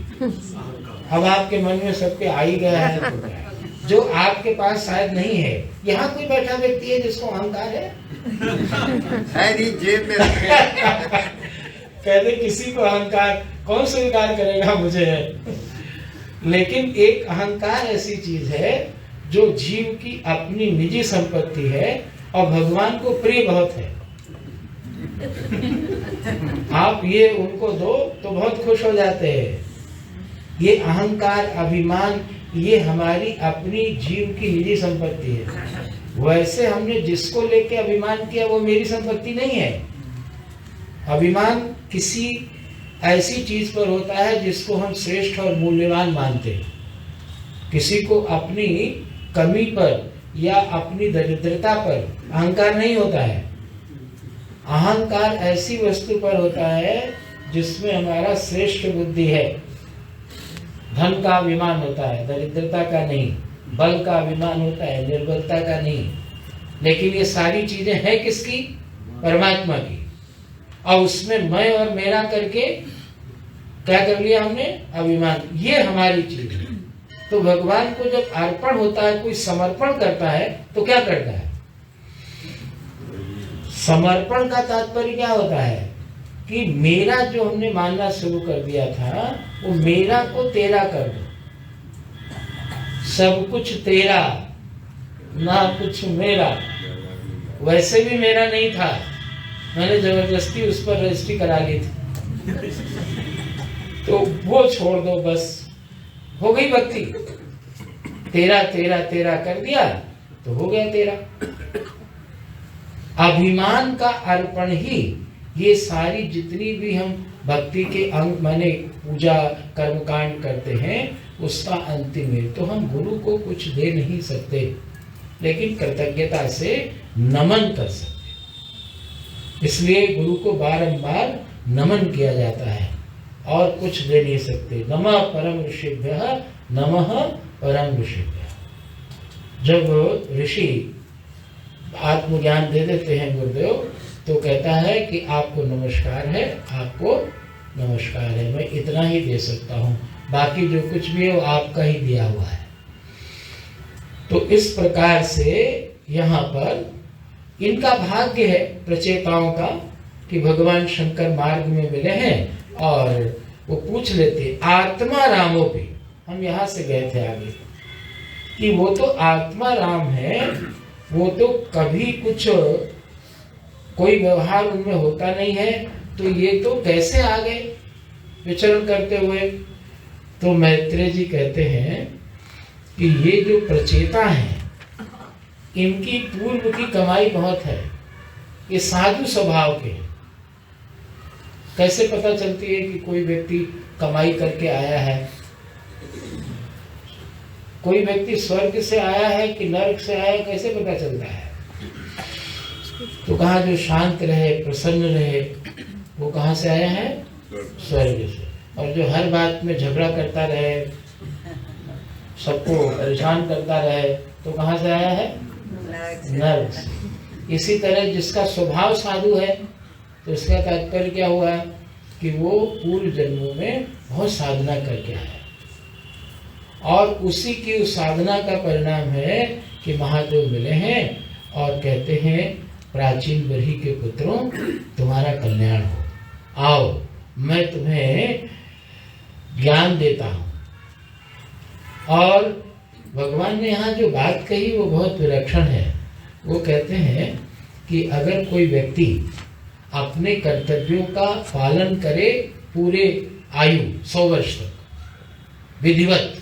[SPEAKER 2] अब आपके मन में सबके आ ही गया है तो क्या है? जो आपके पास शायद नहीं है। यहाँ कोई बैठा व्यक्ति है जिसको अहंकार है?
[SPEAKER 3] जेब में
[SPEAKER 2] कहते किसी को अहंकार कौन स्वीकार करेगा मुझे है। लेकिन एक अहंकार ऐसी चीज है जो जीव की अपनी निजी संपत्ति है और भगवान को प्रिय बहुत है। आप ये उनको दो तो बहुत खुश हो जाते हैं। ये अहंकार, अभिमान, ये हमारी अपनी जीव की निजी संपत्ति है। वैसे हमने जिसको लेके अभिमान किया वो मेरी संपत्ति नहीं है। अभिमान किसी ऐसी चीज पर होता है जिसको हम श्रेष्ठ और मूल्यवान मानते हैं। किसी को अपनी कमी पर या अपनी दरिद्रता पर अहंकार नहीं होता है। अहंकार ऐसी वस्तु पर होता है जिसमें हमारा श्रेष्ठ बुद्धि है। धन का अभिमान होता है, दरिद्रता का नहीं। बल का अभिमान होता है, निर्बलता का नहीं। लेकिन ये सारी चीजें हैं किसकी? परमात्मा की। और उसमें मैं और मेरा करके क्या कर लिया हमने? अभिमान। ये हमारी चीज है। तो भगवान को जब अर्पण होता है, कोई समर्पण करता है, तो क्या करता है? समर्पण का तात्पर्य क्या होता है कि मेरा जो हमने मानना शुरू कर दिया था वो मेरा को तेरा कर दो। सब कुछ तेरा, ना कुछ मेरा। वैसे भी मेरा नहीं था, मैंने जबरदस्ती उस पर रजिस्ट्री करा ली थी। तो वो छोड़ दो, बस हो गई भक्ति। तेरा तेरा तेरा कर दिया तो हो गया तेरा। अभिमान का अर्पण ही ये सारी जितनी भी हम भक्ति के अंग माने पूजा कर्मकांड करते हैं उसका अंतिम है। तो हम गुरु को कुछ दे नहीं सकते, लेकिन कृतज्ञता से नमन कर सकते। इसलिए गुरु को बारंबार नमन किया जाता है और कुछ दे नहीं सकते। नमः परम ऋषिभ्यः, नमः परम ऋषिभ्यः। जब ऋषि आत्मज्ञान दे देते हैं गुरुदेव, तो कहता है कि आपको नमस्कार है, आपको नमस्कार है, मैं इतना ही दे सकता हूँ, बाकी जो कुछ भी है वो आपका ही दिया हुआ है। तो इस प्रकार से यहाँ पर इनका भाग्य है प्रचेताओं का कि भगवान शंकर मार्ग में मिले हैं और वो पूछ लेते आत्मा रामो पे। हम यहाँ से गए थे आगे कि वो तो आत्मा राम है, वो तो कभी कुछ कोई व्यवहार उनमें होता नहीं है, तो ये तो कैसे आ गए विचरण करते हुए? तो मैत्रेय जी कहते हैं कि ये जो प्रचेता हैं इनकी पूर्व की कमाई बहुत है, ये साधु स्वभाव के। कैसे पता चलती है कि कोई व्यक्ति कमाई करके आया है? कोई व्यक्ति स्वर्ग से आया है कि नरक से आया है, कैसे पता चलता है? तो कहा जो शांत रहे, प्रसन्न रहे, वो कहाँ से आया है? स्वर्ग से। और जो हर बात में झगड़ा करता रहे, सबको परेशान करता रहे, तो कहाँ से आया है? नरक से। इसी तरह जिसका स्वभाव साधु है, तो इसका तात्पर्य क्या हुआ कि वो पूर्व जन्मों में बहुत साधना करके आया और उसी की उस साधना का परिणाम है कि महादेव मिले हैं और कहते हैं प्राचीन बरही के पुत्रों तुम्हारा कल्याण हो, आओ मैं तुम्हें ज्ञान देता हूँ। और भगवान ने यहाँ जो बात कही वो बहुत विलक्षण है। वो कहते हैं कि अगर कोई व्यक्ति अपने कर्तव्यों का पालन करे पूरे आयु 100 वर्ष तक विधिवत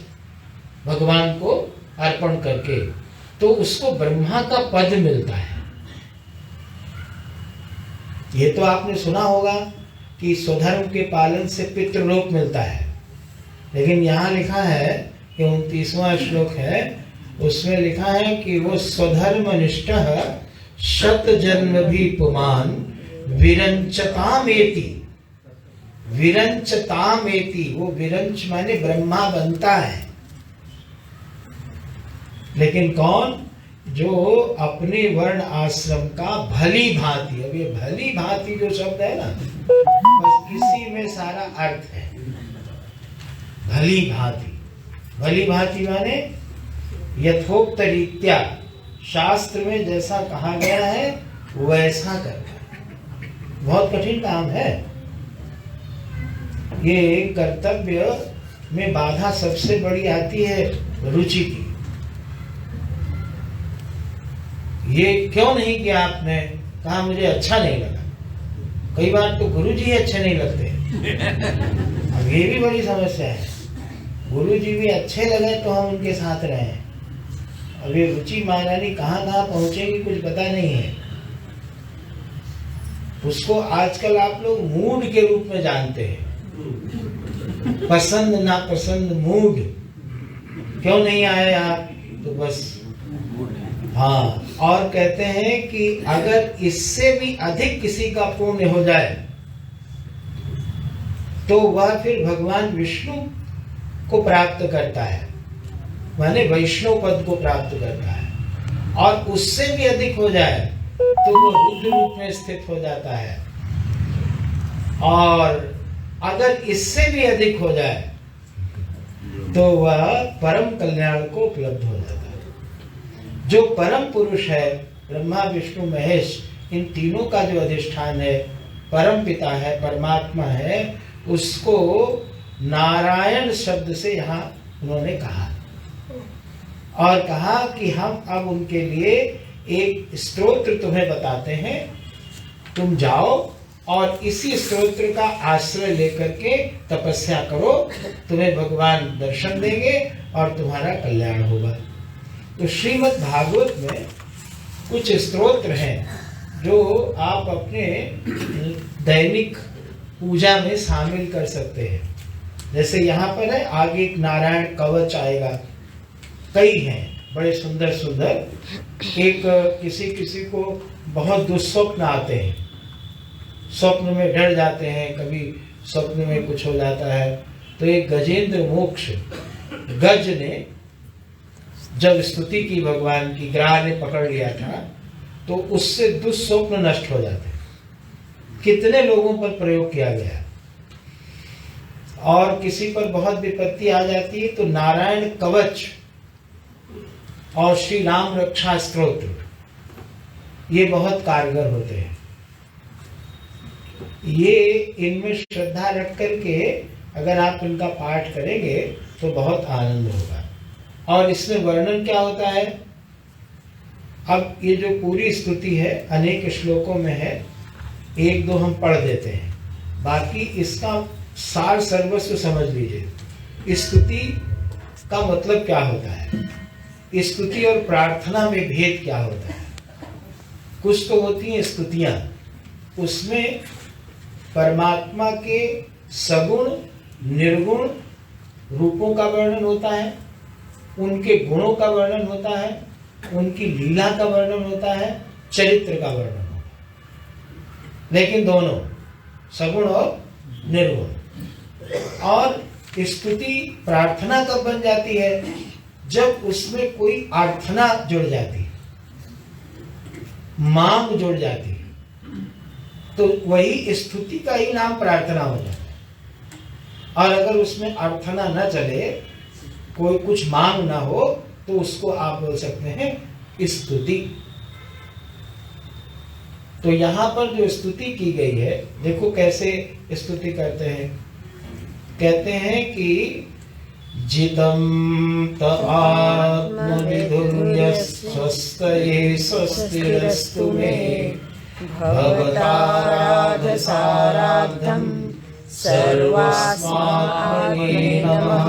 [SPEAKER 2] भगवान को अर्पण करके, तो उसको ब्रह्मा का पद मिलता है। ये तो आपने सुना होगा कि स्वधर्म के पालन से पितृलोक मिलता है, लेकिन यहाँ लिखा है कि 29वां श्लोक है, उसमें लिखा है कि वो स्वधर्म निष्ठः शत जन्म भी पुमान विरंचतामेति। विरंचतामेति, वो विरंच माने ब्रह्मा बनता है। लेकिन कौन? जो अपने वर्ण आश्रम का भली भांति, अब ये भली भांति जो शब्द है ना, बस इसी में सारा अर्थ है। भली भांति, भली भांति माने यथोक्त रीत्या, शास्त्र में जैसा कहा गया है वैसा करना। बहुत कठिन काम है ये। कर्तव्य में बाधा सबसे बड़ी आती है रुचि की। ये क्यों नहीं किया आपने? कहा मुझे अच्छा नहीं लगा। कई बार तो गुरुजी अच्छे नहीं लगते। अब ये भी बड़ी समस्या है। गुरुजी भी अच्छे लगे तो हम उनके साथ रहे। अब ये रुचि महारानी कहाँ कहाँ पहुंचेगी कुछ पता नहीं है। उसको आजकल आप लोग मूड के रूप में जानते हैं। पसंद नापसंद मूड। क्यों नहीं आए आप? तो बस हाँ। और कहते हैं कि अगर इससे भी अधिक किसी का पुण्य हो जाए तो वह फिर भगवान विष्णु को प्राप्त करता है, माने वैष्णव पद को प्राप्त करता है। और उससे भी अधिक हो जाए तो वो रुद्र रूप में स्थित हो जाता है। और अगर इससे भी अधिक हो जाए तो वह परम कल्याण को उपलब्ध हो जाता है। जो परम पुरुष है, ब्रह्मा विष्णु महेश, इन तीनों का जो अधिष्ठान है, परम पिता है, परमात्मा है, उसको नारायण शब्द से यहाँ उन्होंने कहा। और कहा कि हम अब उनके लिए एक स्तोत्र तुम्हें बताते हैं, तुम जाओ और इसी स्तोत्र का आश्रय लेकर के तपस्या करो, तुम्हें भगवान दर्शन देंगे और तुम्हारा कल्याण होगा। तो श्रीमद् भागवत में कुछ स्तोत्र हैं जो आप अपने दैनिक पूजा में शामिल कर सकते हैं। जैसे यहाँ पर है, आगे एक नारायण कवच आएगा। कई हैं बड़े सुंदर सुंदर। एक किसी किसी को बहुत दुस्वप्न आते हैं, स्वप्न में डर जाते हैं, कभी स्वप्न में कुछ हो जाता है। तो एक गजेंद्र मोक्ष गज ने जब स्तुति की भगवान की, ग्राह ने पकड़ लिया था, तो उससे दुस्वप्न नष्ट हो जाते। कितने लोगों पर प्रयोग किया गया। और किसी पर बहुत विपत्ति आ जाती है तो नारायण कवच और श्री राम रक्षा स्तोत्र, ये बहुत कारगर होते हैं। ये इनमें श्रद्धा रख करके अगर आप इनका पाठ करेंगे तो बहुत आनंद होगा। और इसमें वर्णन क्या होता है? अब ये जो पूरी स्तुति है अनेक श्लोकों में है, एक दो हम पढ़ देते हैं, बाकी इसका सार सर्वस्व समझ लीजिए। स्तुति का मतलब क्या होता है, स्तुति और प्रार्थना में भेद क्या होता है। कुछ तो होती हैं स्तुतियां, उसमें परमात्मा के सगुण निर्गुण रूपों का वर्णन होता है, उनके गुणों का वर्णन होता है, उनकी लीला का वर्णन होता है, चरित्र का वर्णन होता है। लेकिन दोनों सगुण और निर्गुण। और स्तुति प्रार्थना कब बन जाती है? जब उसमें कोई प्रार्थना जुड़ जाती है, मांग जुड़ जाती है। तो वही स्तुति का ही नाम प्रार्थना हो जाता है। और अगर उसमें अर्थना न चले, कोई कुछ मांग ना हो, तो उसको आप बोल सकते हैं स्तुति। तो यहाँ पर जो स्तुति की गई है, देखो कैसे स्तुति करते हैं। कहते हैं कि जितं त आत्मनिधुर्य स्वस्तये स्वस्तिरस्तु मे भवताराधसाराद्धं सर्वस्मात्मने नमः।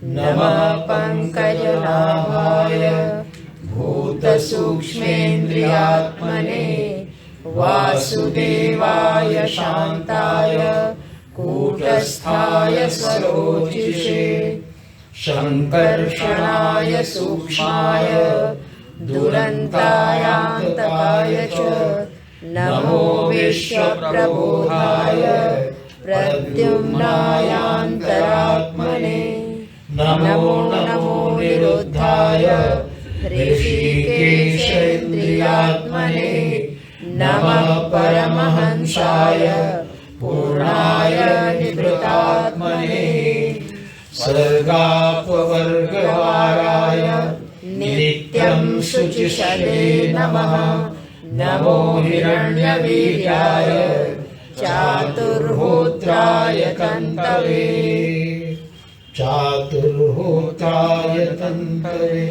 [SPEAKER 2] नमः पंकजनाभाय भूतसूक्ष्मेन्द्रियात्मने वासुदेवाय शान्ताय कूटस्थाय सरोजिषे शङ्कर्षणाय सूक्ष्माय दुरन्तायान्तकाय च नमो विश्वप्रबोधाय प्रद्युम्नायान्तरात्मने नमो नमो निरुद्धाय ऋषिकेशेन्द्रियात्मने नमः परमहंसाय पूर्णाय निवृतात्मने सर्गापवर्गवाराय नित्यं शुचिषदे नमः। नमो हिरण्यवीर्याय चातुर्होत्राय तन्तवे चातुर्होत्राय तन्तवे।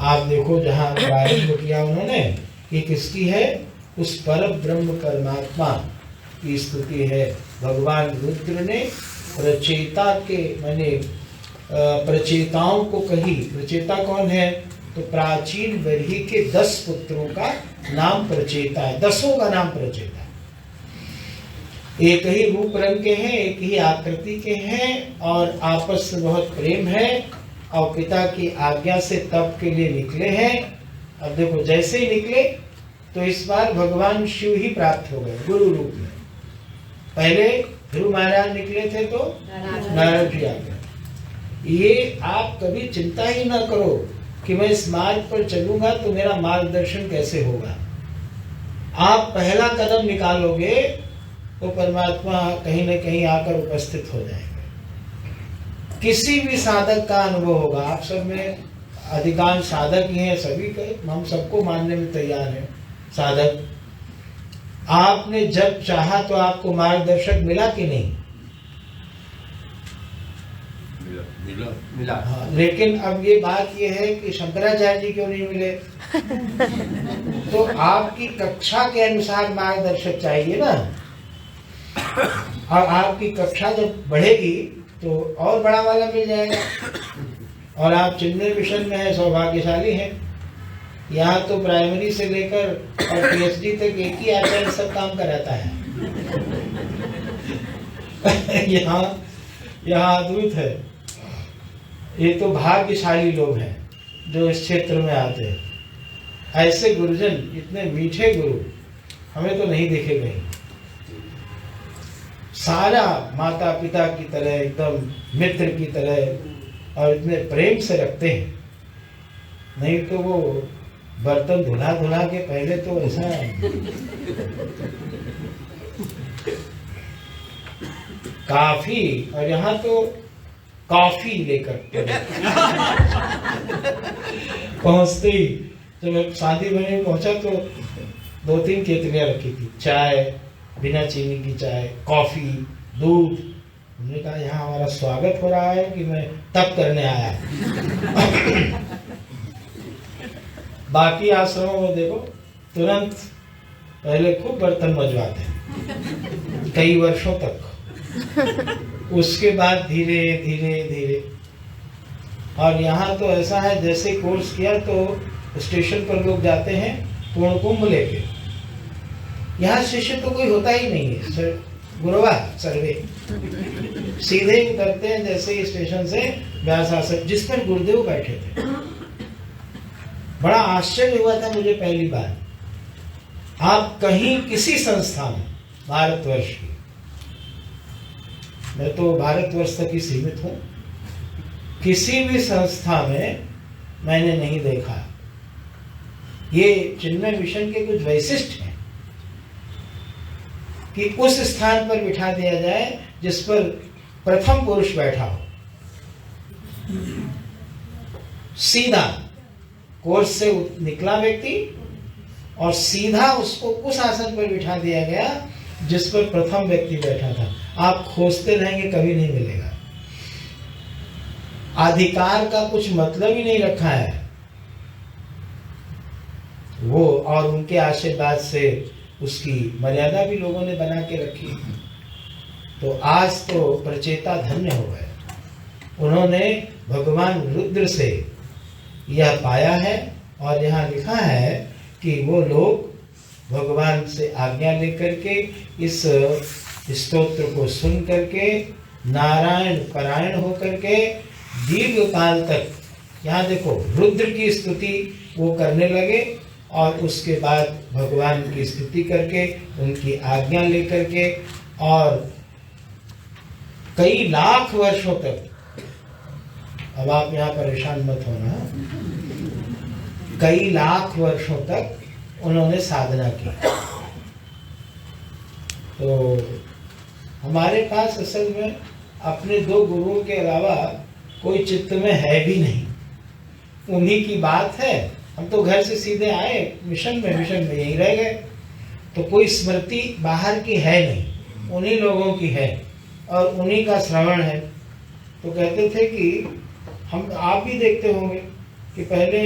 [SPEAKER 2] आप देखो जहाँ प्रारंभ किया उन्होंने, ये किसकी है? उस पर ब्रह्म परमात्मा की स्तुति है। भगवान रुद्र ने प्रचेता के माने प्रचेताओं को कही। प्रचेता कौन है? तो प्राचीन बरही के 10 पुत्रों का नाम प्रचेता है। 10 का नाम प्रचेता है। एक ही रूप रंग के हैं, एक ही आकृति के हैं और आपस में बहुत प्रेम है और पिता की आज्ञा से तप के लिए निकले हैं। अब देखो जैसे ही निकले तो इस बार भगवान शिव ही प्राप्त हो गए गुरु रूप में। पहले ध्रुव महाराज निकले थे तो नारद जी आ गए। ये आप कभी चिंता ही ना करो कि मैं इस मार्ग पर चलूंगा तो मेरा मार्गदर्शन कैसे होगा। आप पहला कदम निकालोगे तो परमात्मा कहीं न कहीं आकर उपस्थित हो जाएंगे। किसी भी साधक का अनुभव होगा। आप सब में अधिकांश साधक ही हैं, सभी के हम सबको मानने में तैयार हैं साधक। आपने जब चाहा तो आपको मार्गदर्शक मिला कि नहीं?
[SPEAKER 3] मिला।
[SPEAKER 2] हाँ, लेकिन अब ये बात ये है कि शंकराचार्य जी क्यों नहीं मिले? तो आपकी कक्षा के अनुसार मार्गदर्शक चाहिए ना। और आपकी कक्षा जब बढ़ेगी तो और बड़ा वाला मिल जाएगा। और आप चिन्मय मिशन में है, सौभाग्यशाली हैं। यहाँ तो प्राइमरी से लेकर और पीएचडी तक एक ही आचार्य सब काम कराता है। यहाँ अद्भुत है। ये तो भाग्यशाली लोग हैं जो इस क्षेत्र में आते हैं। ऐसे गुरुजन, इतने मीठे गुरु हमें तो नहीं दिखे कहीं। सारा माता पिता की तरह, एकदम मित्र की तरह और इतने प्रेम से रखते हैं। नहीं तो वो बर्तन धुला धुला के पहले तो ऐसा काफी, और यहाँ तो कॉफी लेकर पहुंचते ही जब मैं शादी में पहुंचा तो 2-3 केतलियां रखी थी, चाय, बिना चीनी की चाय, कॉफी, दूध। हमने कहा यहाँ हमारा स्वागत हो रहा है कि मैं तप करने आया। बाकी आश्रमों में देखो तुरंत पहले खूब बर्तन मजवाते हैं कई वर्षों तक। उसके बाद धीरे धीरे धीरे। और यहाँ तो ऐसा है, जैसे कोर्स किया तो स्टेशन पर लोग जाते हैं पूर्ण कुंभ लेके। यहाँ शिष्य तो कोई होता ही नहीं है, गुरुवा सर्वे सीधे उतरते हैं जैसे ही स्टेशन से व्यास आश्रम, जिस पर गुरुदेव बैठे थे। बड़ा आश्चर्य हुआ था मुझे पहली बार। आप कहीं किसी संस्था में, भारतवर्ष की, मैं तो भारतवर्ष तक ही सीमित हूं, किसी भी संस्था में मैंने नहीं देखा। ये चिन्मय मिशन के कुछ वैशिष्ट हैं कि उस स्थान पर बिठा दिया जाए जिस पर प्रथम पुरुष बैठा हो। सीधा कोर्स से निकला व्यक्ति और सीधा उसको उस आसन पर बिठा दिया गया जिस पर प्रथम व्यक्ति बैठा था। आप खोजते रहेंगे कभी नहीं मिलेगा। अधिकार का कुछ मतलब ही नहीं रखा है वो, और उनके आशीर्वाद से उसकी मर्यादा भी लोगों ने बना के रखी। तो आज तो प्रचेता धन्य हो गए, उन्होंने भगवान रुद्र से यह पाया है। और यहाँ लिखा है कि वो लोग भगवान से आज्ञा लेकर के इस स्तोत्र को सुन करके नारायण परायण होकर के दीर्घ काल तक, यहाँ देखो रुद्र की स्तुति वो करने लगे और उसके बाद भगवान की स्तुति करके उनकी आज्ञा लेकर के और कई लाख वर्षों तक, अब आप यहाँ परेशान मत होना, कई लाख वर्षों तक उन्होंने साधना की। तो हमारे पास असल में अपने दो गुरुओं के अलावा कोई चित्त में है भी नहीं, उन्हीं की बात है। हम तो घर से सीधे आए, मिशन में यहीं रह गए, तो कोई स्मृति बाहर की है नहीं, उन्हीं लोगों की है और उन्हीं का श्रवण है। तो कहते थे कि हम, आप भी देखते होंगे कि पहले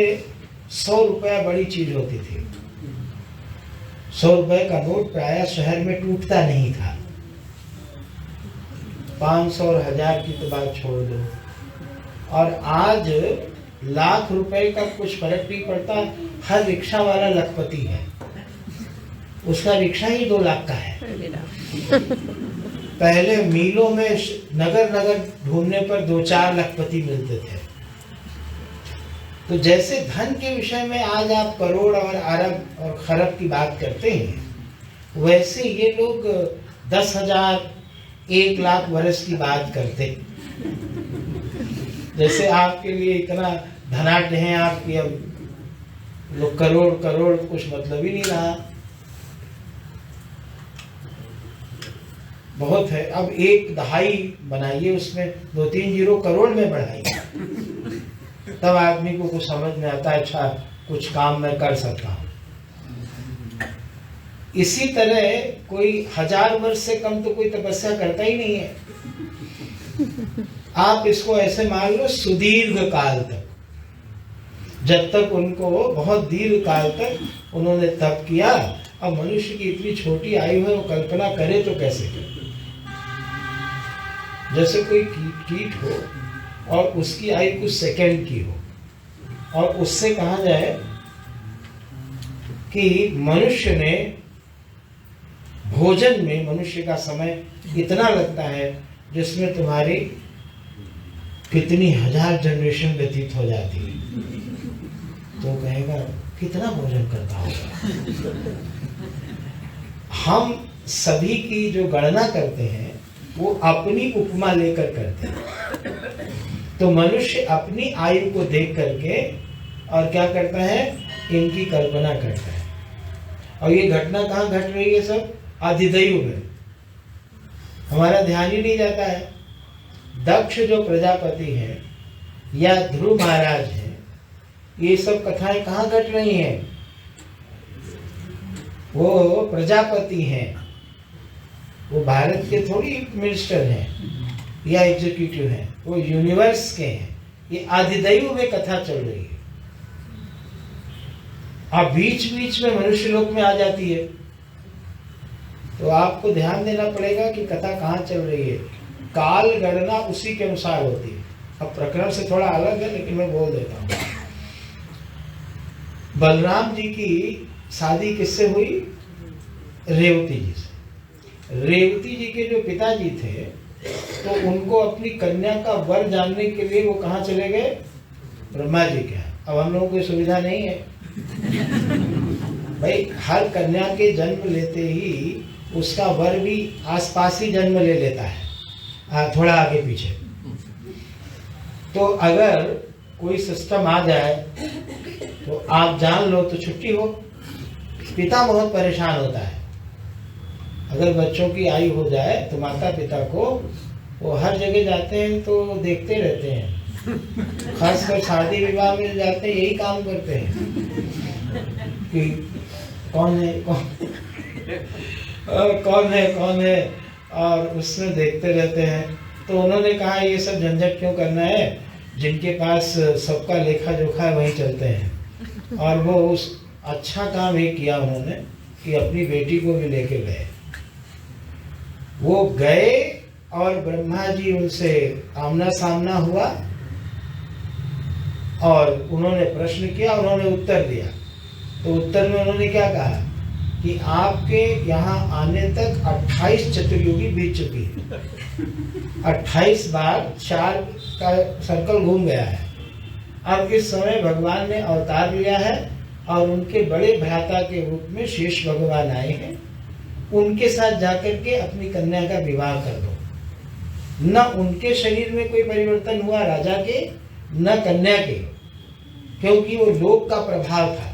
[SPEAKER 2] 100 रुपया बड़ी चीज होती थी। 100 रुपए का नोट प्रायः शहर में टूटता नहीं था। 500 और 1000 की तो बात छोड़ दो, और आज लाख रुपए का कुछ फर्क नहीं पड़ता। हर रिक्शा वाला लखपति है, उसका रिक्शा ही 2 लाख का है। पहले मीलों में नगर ढूंढने पर 2-4 लखपति मिलते थे। तो जैसे धन के विषय में आज आप करोड़ और अरब और खरब की बात करते हैं, वैसे ये लोग 10,000 1 लाख वर्ष की बात करते। जैसे आपके लिए इतना धनाढ्य हैं आपकी, अब लोग करोड़ कुछ मतलब ही नहीं रहा, बहुत है। अब 1 दहाई बनाइए, उसमें 2-3 जीरो करोड़ में बढ़ाइए, तब आदमी को कुछ समझ में आता है, अच्छा कुछ काम मैं कर सकता हूँ। इसी तरह कोई 1000 वर्ष से कम तो कोई तपस्या करता ही नहीं है। आप इसको ऐसे मान लो, सुदीर्घ काल तक, जब तक उनको बहुत दीर्घ काल तक उन्होंने तप किया। अब मनुष्य की इतनी छोटी आयु है, वो कल्पना करे तो कैसे करे। जैसे कोई कीट हो और उसकी आयु कुछ सेकंड की हो, और उससे कहा जाए कि मनुष्य ने भोजन में, मनुष्य का समय इतना लगता है जिसमें तुम्हारी कितनी 1000 जनरेशन व्यतीत हो जाती है। तो कहेगा कितना भोजन करता होगा। हम सभी की जो गणना करते हैं वो अपनी उपमा लेकर करते हैं। तो मनुष्य अपनी आयु को देख करके और क्या करता है, इनकी कल्पना करता है। और ये घटना कहाँ घट रही है, सब आदिदैव में। हमारा ध्यान ही नहीं जाता है। दक्ष जो प्रजापति हैं या ध्रुव महाराज हैं, ये सब कथाएं कहाँ घट रही हैं। वो प्रजापति हैं, वो भारत के थोड़ी मिनिस्टर हैं या एग्जीक्यूटिव हैं, वो यूनिवर्स के हैं। ये आदिदैव में कथा चल रही है। अब बीच बीच में मनुष्य लोक में आ जाती है, तो आपको ध्यान देना पड़ेगा कि कथा कहाँ चल रही है। काल गणना उसी के अनुसार होती है। अब प्रकरण से थोड़ा अलग है, लेकिन मैं बोल देता हूँ। बलराम जी की शादी किससे हुई? रेवती जी से। रेवती जी के जो पिताजी थे, तो उनको अपनी कन्या का वर जानने के लिए वो कहाँ चले गए? ब्रह्मा जी के यहाँ। अब हम लोगों को सुविधा नहीं है भाई। हर कन्या के जन्म लेते ही उसका वर भी आसपास ही जन्म ले लेता है, थोड़ा आगे पीछे। तो अगर कोई सिस्टम आ जाए तो आप जान लो तो छुट्टी हो। पिता बहुत परेशान होता है। अगर बच्चों की आयु हो जाए तो माता पिता को वो हर जगह जाते हैं तो देखते रहते हैं, खासकर शादी विवाह में जाते हैं यही काम करते हैं कि कौन है और उसमें देखते रहते हैं। तो उन्होंने कहा ये सब झंझट क्यों करना है, जिनके पास सबका लेखा जोखा है वहीं चलते हैं। और वो उस अच्छा काम ही किया उन्होंने कि अपनी बेटी को भी लेके गए। वो गए और ब्रह्मा जी उनसे आमना सामना हुआ और उन्होंने प्रश्न किया, उन्होंने उत्तर दिया। तो उत्तर में उन्होंने क्या कहा कि आपके यहाँ आने तक 28 चतुर्युगी बीत चुकी है, 28 बार 4 का सर्कल घूम गया है। अब इस समय भगवान ने अवतार लिया है और उनके बड़े भ्राता के रूप में शेष भगवान आए हैं। उनके साथ जाकर के अपनी कन्या का विवाह कर दो। न उनके शरीर में कोई परिवर्तन हुआ राजा के, न कन्या के, क्योंकि वो लोक का प्रभाव था।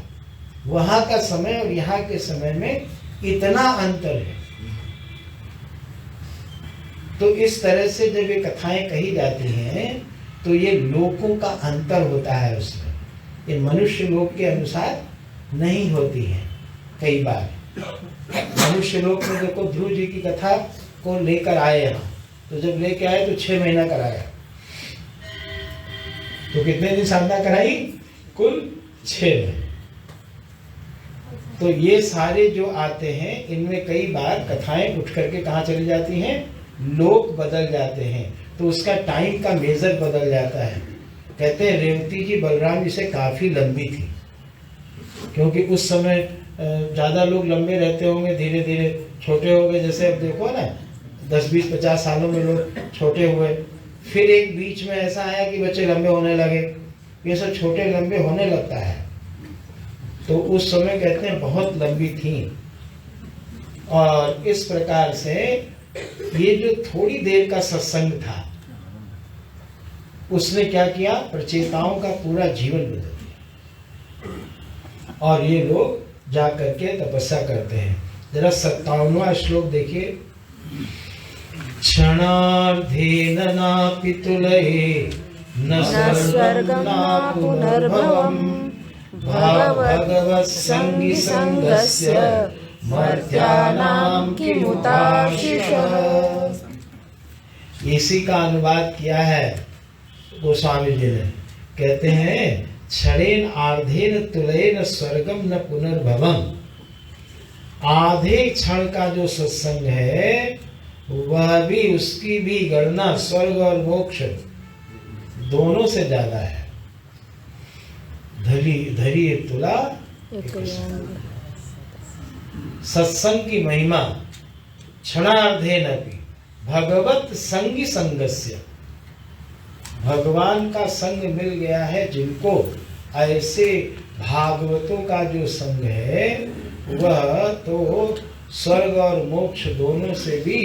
[SPEAKER 2] वहां का समय और यहाँ के समय में इतना अंतर है। तो इस तरह से जब ये कथाएं कही जाती हैं तो ये लोकों का अंतर होता है उसमें, ये मनुष्य लोक के अनुसार नहीं होती हैं। कई बार मनुष्य लोक में देखो ध्रुव जी की कथा को लेकर आए यहाँ, तो जब लेके आए तो 6 महीना कराया। तो कितने दिन साधना कराई? कुल 6 महीने। तो ये सारे जो आते हैं इनमें कई बार कथाएं उठ करके कहाँ चली जाती हैं, लोक बदल जाते हैं। तो उसका टाइम का मेजर बदल जाता है। कहते हैं रेवती जी बलराम जी से काफी लंबी थी, क्योंकि उस समय ज्यादा लोग लंबे रहते होंगे, धीरे धीरे छोटे हो गए। जैसे अब देखो ना 10, 20, 50 सालों में लोग छोटे हुए, फिर एक बीच में ऐसा आया कि बच्चे लंबे होने लगे, ये सब छोटे लंबे होने लगता है। तो उस समय कहते हैं बहुत लंबी थी। और इस प्रकार से ये जो थोड़ी देर का सत्संग था उसने क्या किया, प्रचेताओं का पूरा जीवन बदल दिया। और ये लोग जा करके तपस्या करते हैं। जरा 57वां श्लोक देखिए। क्षणार्धेन नापि तुलये न स्वर्गं न पुनर्भवम् भगवत् संगी संगस्य मर्त्यानां किमुताशिष। इसी का अनुवाद किया है गोस्वामी जी ने। कहते हैं क्षणेन आर्धेन तुलयेन स्वर्गम न पुनर्भवम्। आधे क्षण का जो सत्संग है वह भी, उसकी भी गणना स्वर्ग और मोक्ष दोनों से ज्यादा है। धरी तुला सत्संग की महिमा क्षणार्धेन अपि भगवत संगी संगस्य। भगवान का संग मिल गया है जिनको, ऐसे भागवतों का जो संग है वह तो स्वर्ग और मोक्ष दोनों से भी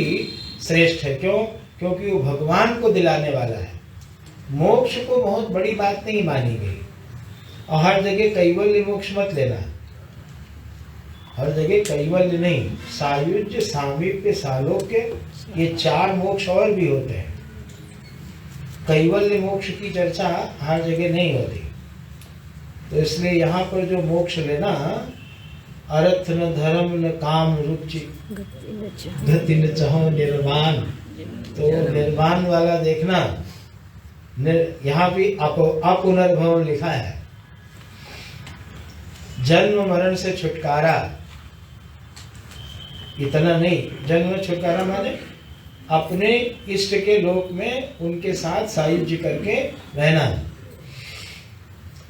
[SPEAKER 2] श्रेष्ठ है। क्यों? क्योंकि वो भगवान को दिलाने वाला है। मोक्ष को बहुत बड़ी बात नहीं मानी गई। और हर जगह कैवल्य मोक्ष मत लेना, हर जगह कैवल्य नहीं, सायुज्य, सामीप्य, सालोक्य, ये 4 मोक्ष और भी होते हैं। कैवल्य मोक्ष की चर्चा हर जगह नहीं होती। तो इसलिए यहाँ पर जो मोक्ष लेना, अर्थ न धर्म न काम रुचि गति न चाहो निर्वाण, तो निर्वाण वाला देखना। यहाँ भी अपुनर्भव लिखा है। जन्म मरण से छुटकारा, इतना नहीं। जन्म छुटकारा माने अपने इष्ट के लोक में उनके साथ सायुज्य करके रहना,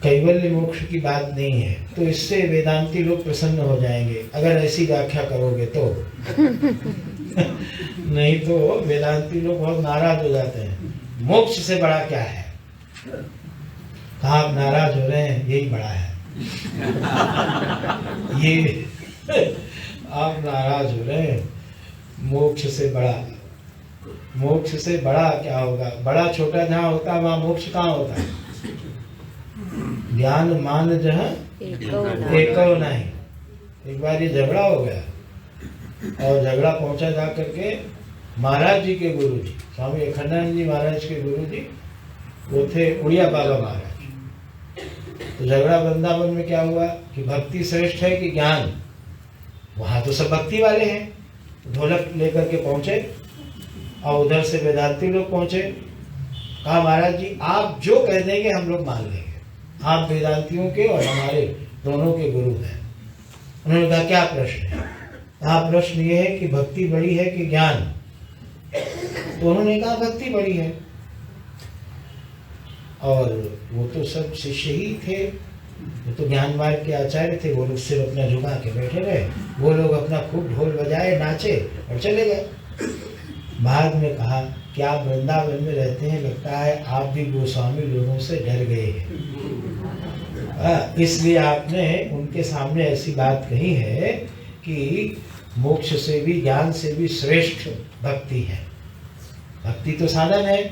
[SPEAKER 2] कैवल्य मोक्ष की बात नहीं है। तो इससे वेदांती लोग प्रसन्न हो जाएंगे अगर ऐसी व्याख्या करोगे तो। नहीं तो वेदांती लोग बहुत नाराज हो जाते हैं। मोक्ष से बड़ा क्या है? कहाँ आप नाराज हो रहे हैं, यही बड़ा है। ये आप नाराज हो रहे हैं, मोक्ष से बड़ा। मोक्ष से बड़ा क्या होगा? बड़ा छोटा जहाँ होता है वहाँ मोक्ष कहाँ होता है? ज्ञान मान जहाँ एको नहीं। एक बार ये झगड़ा हो गया और झगड़ा पहुंचा जा करके महाराज जी के गुरु जी, स्वामी अखंडानंद जी महाराज के गुरु जी, वो थे उड़िया बाबा महाराज। तो झगड़ा वृंदावन में क्या हुआ कि भक्ति श्रेष्ठ है कि ज्ञान? वहां तो सब भक्ति वाले हैं। ढोलक लेकर के पहुंचे और उधर से वेदांती लोग पहुंचे। कहा महाराज जी आप जो कह देंगे हम लोग मान लेंगे, आप वेदांतियों के और हमारे दोनों के गुरु हैं। उन्होंने कहा क्या प्रश्न है? कहा प्रश्न ये है कि भक्ति बड़ी है कि ज्ञान? तो उन्होंने कहा भक्ति बड़ी है। और वो तो सब शिष्य ही थे, वो तो ज्ञान मार्ग के आचार्य थे। वो लोग सिर्फ अपना झुका के बैठे रहे, वो लोग अपना खूब ढोल बजाए, नाचे और चले गए। बाद में कहा कि आप वृंदावन में रहते हैं, लगता है आप भी गोस्वामी लोगों से डर गए हैं, इसलिए आपने उनके सामने ऐसी बात कही है कि मोक्ष से भी ज्ञान से भी श्रेष्ठ भक्ति है। भक्ति तो साधन है।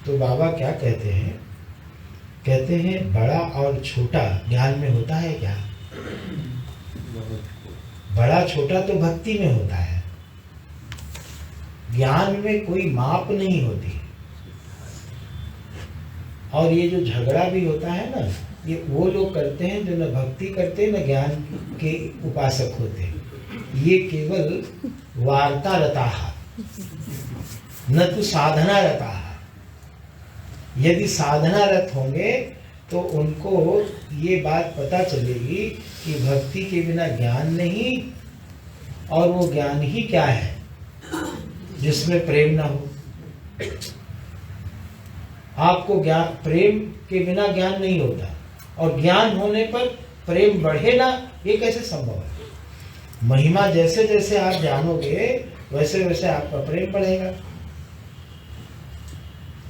[SPEAKER 2] तो बाबा क्या कहते हैं? कहते हैं बड़ा और छोटा ज्ञान में होता है क्या? बड़ा छोटा तो भक्ति में होता है। ज्ञान में कोई माप नहीं होती। और ये जो झगड़ा भी होता है ना, ये वो लोग करते हैं जो न भक्ति करते न ज्ञान के उपासक होते। ये केवल वार्ता रता न तो साधना रता। यदि साधना रत होंगे तो उनको ये बात पता चलेगी कि भक्ति के बिना ज्ञान नहीं, और वो ज्ञान ही क्या है जिसमें प्रेम ना हो। आपको ज्ञान, प्रेम के बिना ज्ञान नहीं होता, और ज्ञान होने पर प्रेम बढ़े ना, ये कैसे संभव है? महिमा जैसे जैसे आप जानोगे वैसे वैसे आपका प्रेम बढ़ेगा।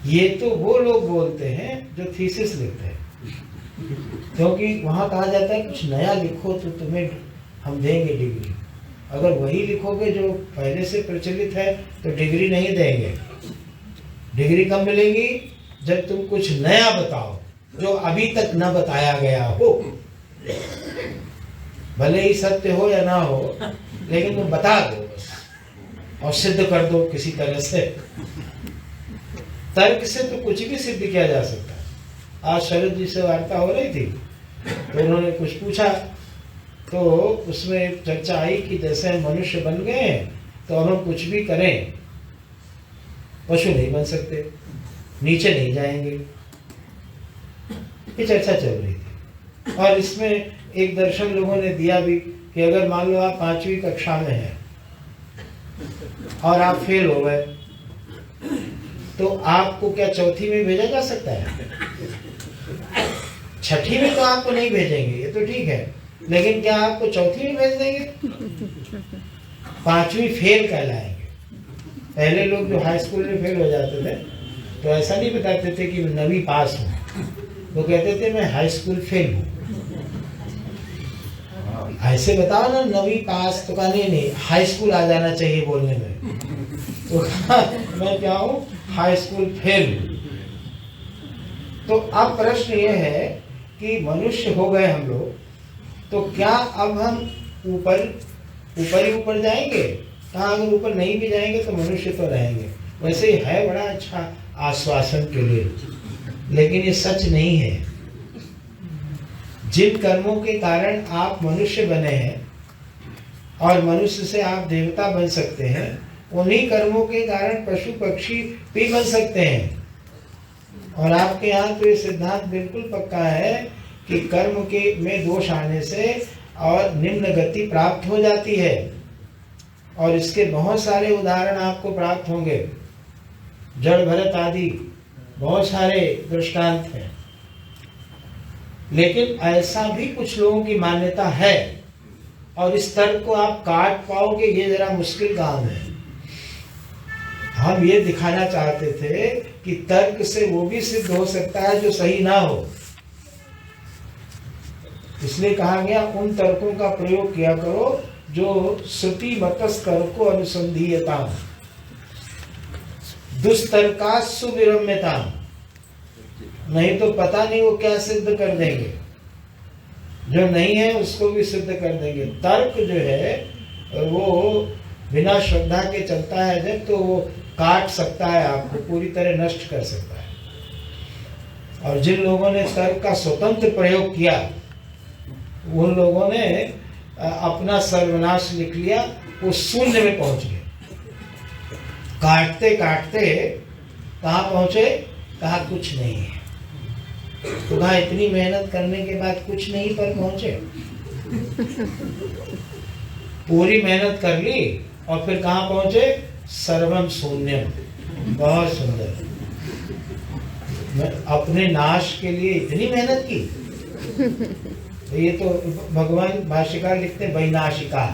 [SPEAKER 2] ये तो वो लोग बोलते हैं जो थीसिस लिखते हैं, क्योंकि वहां कहा जाता है कुछ नया लिखो तो तुम्हें हम देंगे डिग्री। अगर वही लिखोगे जो पहले से प्रचलित है तो डिग्री नहीं देंगे। डिग्री कब मिलेगी? जब तुम कुछ नया बताओ जो अभी तक न बताया गया हो। भले ही सत्य हो या ना हो, लेकिन तुम बता दो और सिद्ध कर दो किसी तरह से। तर्क से तो कुछ भी सिद्ध किया जा सकता है। आज शरद जी से वार्ता हो रही थी तो उन्होंने कुछ पूछा, तो उसमें चर्चा आई कि जैसे हम मनुष्य बन गए हैं तो अब हम कुछ भी करें पशु नहीं बन सकते, नीचे नहीं जाएंगे। ये चर्चा चल रही थी। और इसमें एक दर्शन लोगों ने दिया भी कि अगर मान लो आप 5वीं कक्षा में हैं और आप फेल हो गए, तो आपको क्या चौथी में भेजा जा सकता है? छठी में तो आपको नहीं भेजेंगे, ये तो ठीक है, लेकिन क्या आपको चौथी में भेज देंगे? 5वीं फेल कहलाएंगे। पहले लोग जो हाई स्कूल में फेल हो जाते थे तो ऐसा नहीं बताते थे कि 9वीं पास हूँ, वो कहते थे मैं हाई स्कूल फेल हूँ। ऐसे बताओ ना 9वीं पास, तो कहा नहीं हाई स्कूल आ जाना चाहिए बोलने में। तो कहा मैं क्या हूँ? High school fail. तो अब प्रश्न ये है कि मनुष्य हो गए हम लोग, तो क्या अब हम ऊपर जाएंगे? कहा अगर ऊपर नहीं भी जाएंगे तो मनुष्य तो रहेंगे। वैसे ही है बड़ा अच्छा आश्वासन के लिए, लेकिन ये सच नहीं है। जिन कर्मों के कारण आप मनुष्य बने हैं और मनुष्य से आप देवता बन सकते हैं, उन्हीं कर्मों के कारण पशु पक्षी भी बन सकते हैं। और आपके यहाँ तो ये सिद्धांत बिल्कुल पक्का है कि कर्म के में दोष आने से और निम्न गति प्राप्त हो जाती है, और इसके बहुत सारे उदाहरण आपको प्राप्त होंगे। जड़ भरत आदि बहुत सारे दृष्टांत हैं। लेकिन ऐसा भी कुछ लोगों की मान्यता है, और इस तर्क को आप काट पाओगे ये जरा मुश्किल काम है। हम ये दिखाना चाहते थे कि तर्क से वो भी सिद्ध हो सकता है जो सही ना हो। इसलिए कहा गया उन तर्कों का प्रयोग किया करो जो श्रुति मतस्कर को अनुसंधीयता, दुस्तर्का सुविरम्यता, नहीं तो पता नहीं वो क्या सिद्ध कर देंगे। जो नहीं है उसको भी सिद्ध कर देंगे। तर्क जो है वो बिना श्रद्धा के चलता है जब, तो वो काट सकता है आपको, पूरी तरह नष्ट कर सकता है। और जिन लोगों ने तर्क का स्वतंत्र प्रयोग किया उन लोगों ने अपना सर्वनाश लिख लिया, वो शून्य में पहुंच गए। काटते काटते कहाँ पहुंचे? कहा कुछ नहीं है। तो कहा इतनी मेहनत करने के बाद कुछ नहीं पर पहुंचे। पूरी मेहनत कर ली और फिर कहाँ पहुंचे? सर्वम शून्यम। बहुत सुंदर। अपने नाश के लिए इतनी मेहनत की। तो ये तो भगवान भाष्यकार लिखते हैं वैनाशिका।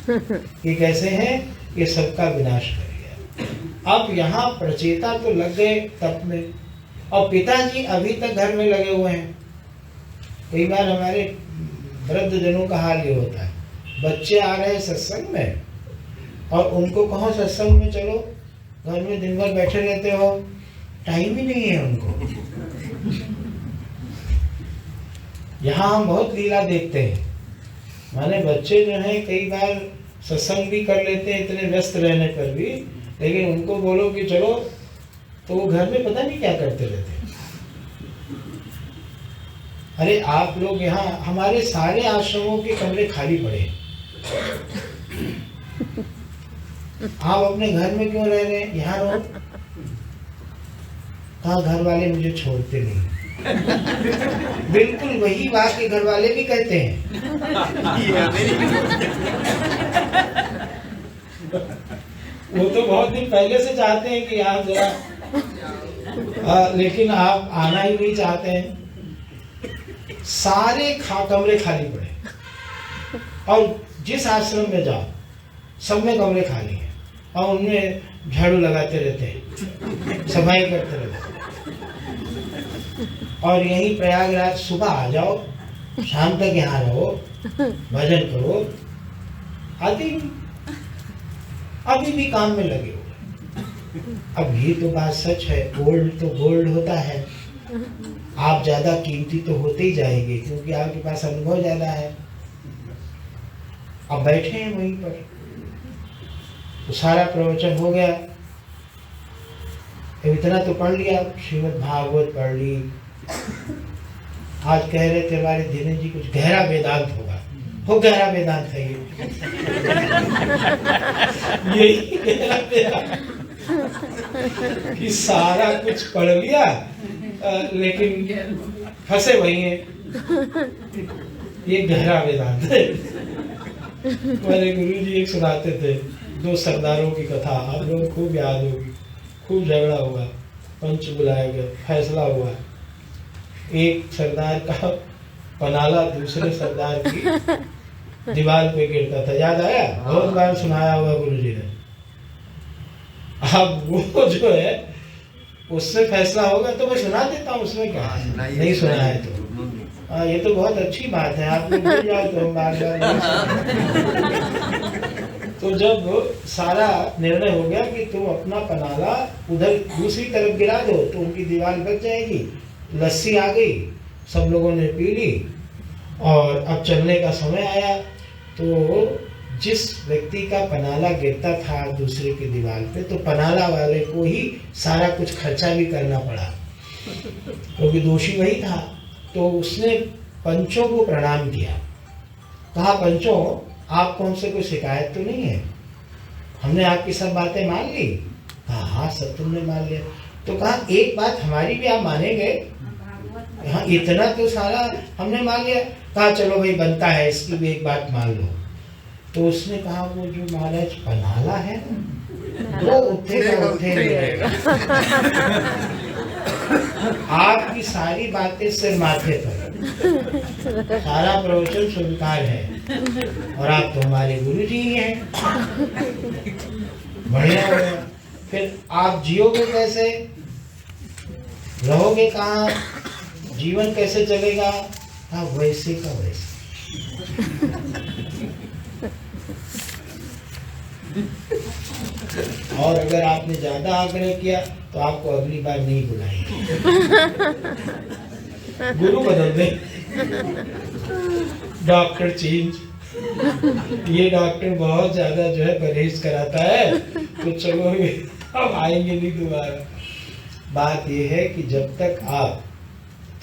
[SPEAKER 2] ये कैसे हैं? ये सबका विनाश कर गया। अब यहाँ प्रचेता तो लग गए तप में, और पिताजी अभी तक घर में लगे हुए हैं। कई बार हमारे वृद्ध जनों का हाल ये होता है, बच्चे आ रहे हैं सत्संग में और उनको कहो सत्संग में चलो, घर में दिन भर बैठे रहते हो, टाइम ही नहीं है उनको। यहाँ हम बहुत लीला देखते हैं। माने बच्चे जो हैं कई बार सत्संग भी कर लेते हैं इतने व्यस्त रहने पर भी, लेकिन उनको बोलो कि चलो तो वो घर में पता नहीं क्या करते रहते हैं। अरे आप लोग यहाँ, हमारे सारे आश्रमों के कमरे खाली पड़े हैं। आप अपने घर में क्यों रह रहे हैं? यहाँ रहो। कहा घर वाले मुझे छोड़ते नहीं। बिल्कुल वही बात के घर वाले भी कहते हैं। वो तो बहुत दिन पहले से चाहते हैं कि आप जरा, लेकिन आप आना ही नहीं चाहते हैं। सारे कमरे खाली पड़े, और जिस आश्रम में जाओ सब में कमरे खाली हैं, और उनमें झाड़ू लगाते रहते हैं, सफाई करते रहते हैं। और यही प्रयागराज सुबह आ जाओ, शाम तक यहाँ रहो, भजन करो, आते ही अभी भी काम में लगे हुए। अब ये तो बात सच है, गोल्ड तो गोल्ड होता है। आप ज्यादा कीमती तो होते ही जाएंगे क्योंकि आपके पास अनुभव ज्यादा है। अब बैठे हैं वहीं पर, तो सारा प्रवचन हो गया। इतना तो पढ़ लिया, श्रीमद् भागवत पढ़ ली। आज कह रहे थे हमारे दिनेश जी कुछ गहरा वेदांत होगा, वो गहरा वेदांत है यही गहरा वेदांत कि सारा कुछ पढ़ लिया लेकिन फंसे वही हैं। ये गहरा वेदांत है। हमारे गुरु जी एक सुनाते थे, दो सरदारों की कथा, आप लोगों को खूब याद होगी। खूब झगड़ा हुआ, पंच बुलाया गया, फैसला हुआ। एक सरदार का पनाला दूसरे सरदार की दीवार पे गिरता था, याद आया? बहुत बार सुनाया हुआ गुरु जी ने। अब वो जो है उससे फैसला होगा तो मैं सुना देता हूँ, उसमें क्या नहीं सुना है तो ये तो बहुत अच्छी बात है, आप लोग मिल जाओ तो हम बार तो जब सारा निर्णय हो गया कि तुम अपना पनाला उधर दूसरी तरफ गिरा दो तो उनकी दीवार बच जाएगी। लस्सी आ गई, सब लोगों ने पी ली और अब चलने का समय आया। तो जिस व्यक्ति का पनाला गिरता था दूसरे की दीवार पे, तो पनाला वाले को ही सारा कुछ खर्चा भी करना पड़ा क्योंकि दोषी वही था। तो उसने पंचों को प्रणाम किया, कहा पंचों आपको हमसे कोई शिकायत तो नहीं है, हमने आपकी सब बातें मान ली। कहा हाँ सब तुमने मान लिया। तो कहा एक बात हमारी भी आप मानेंगे? हाँ इतना तो सारा हमने मान लिया। कहा चलो भाई बनता है, इसकी भी एक बात मान लो। तो उसने कहा वो जो महाराज पनाला है वो उठेगा आपकी सारी बातें सिर माथे पर, सारा प्रवचन स्वीकार है और आप तो हमारे गुरु जी ही हैं। बढ़िया हो गया। फिर आप जियोगे कैसे, रहोगे कहाँ, जीवन कैसे चलेगा? हाँ वैसे का वैसे। और अगर आपने ज्यादा आग्रह किया तो आपको अगली बार नहीं बुलाएंगे, गुरु बदल दे। डॉक्टर चेंज, ये डॉक्टर बहुत ज्यादा जो है परहेज कराता है, तो चलो अब आएंगे नहीं दोबारा। बात ये है कि जब तक आप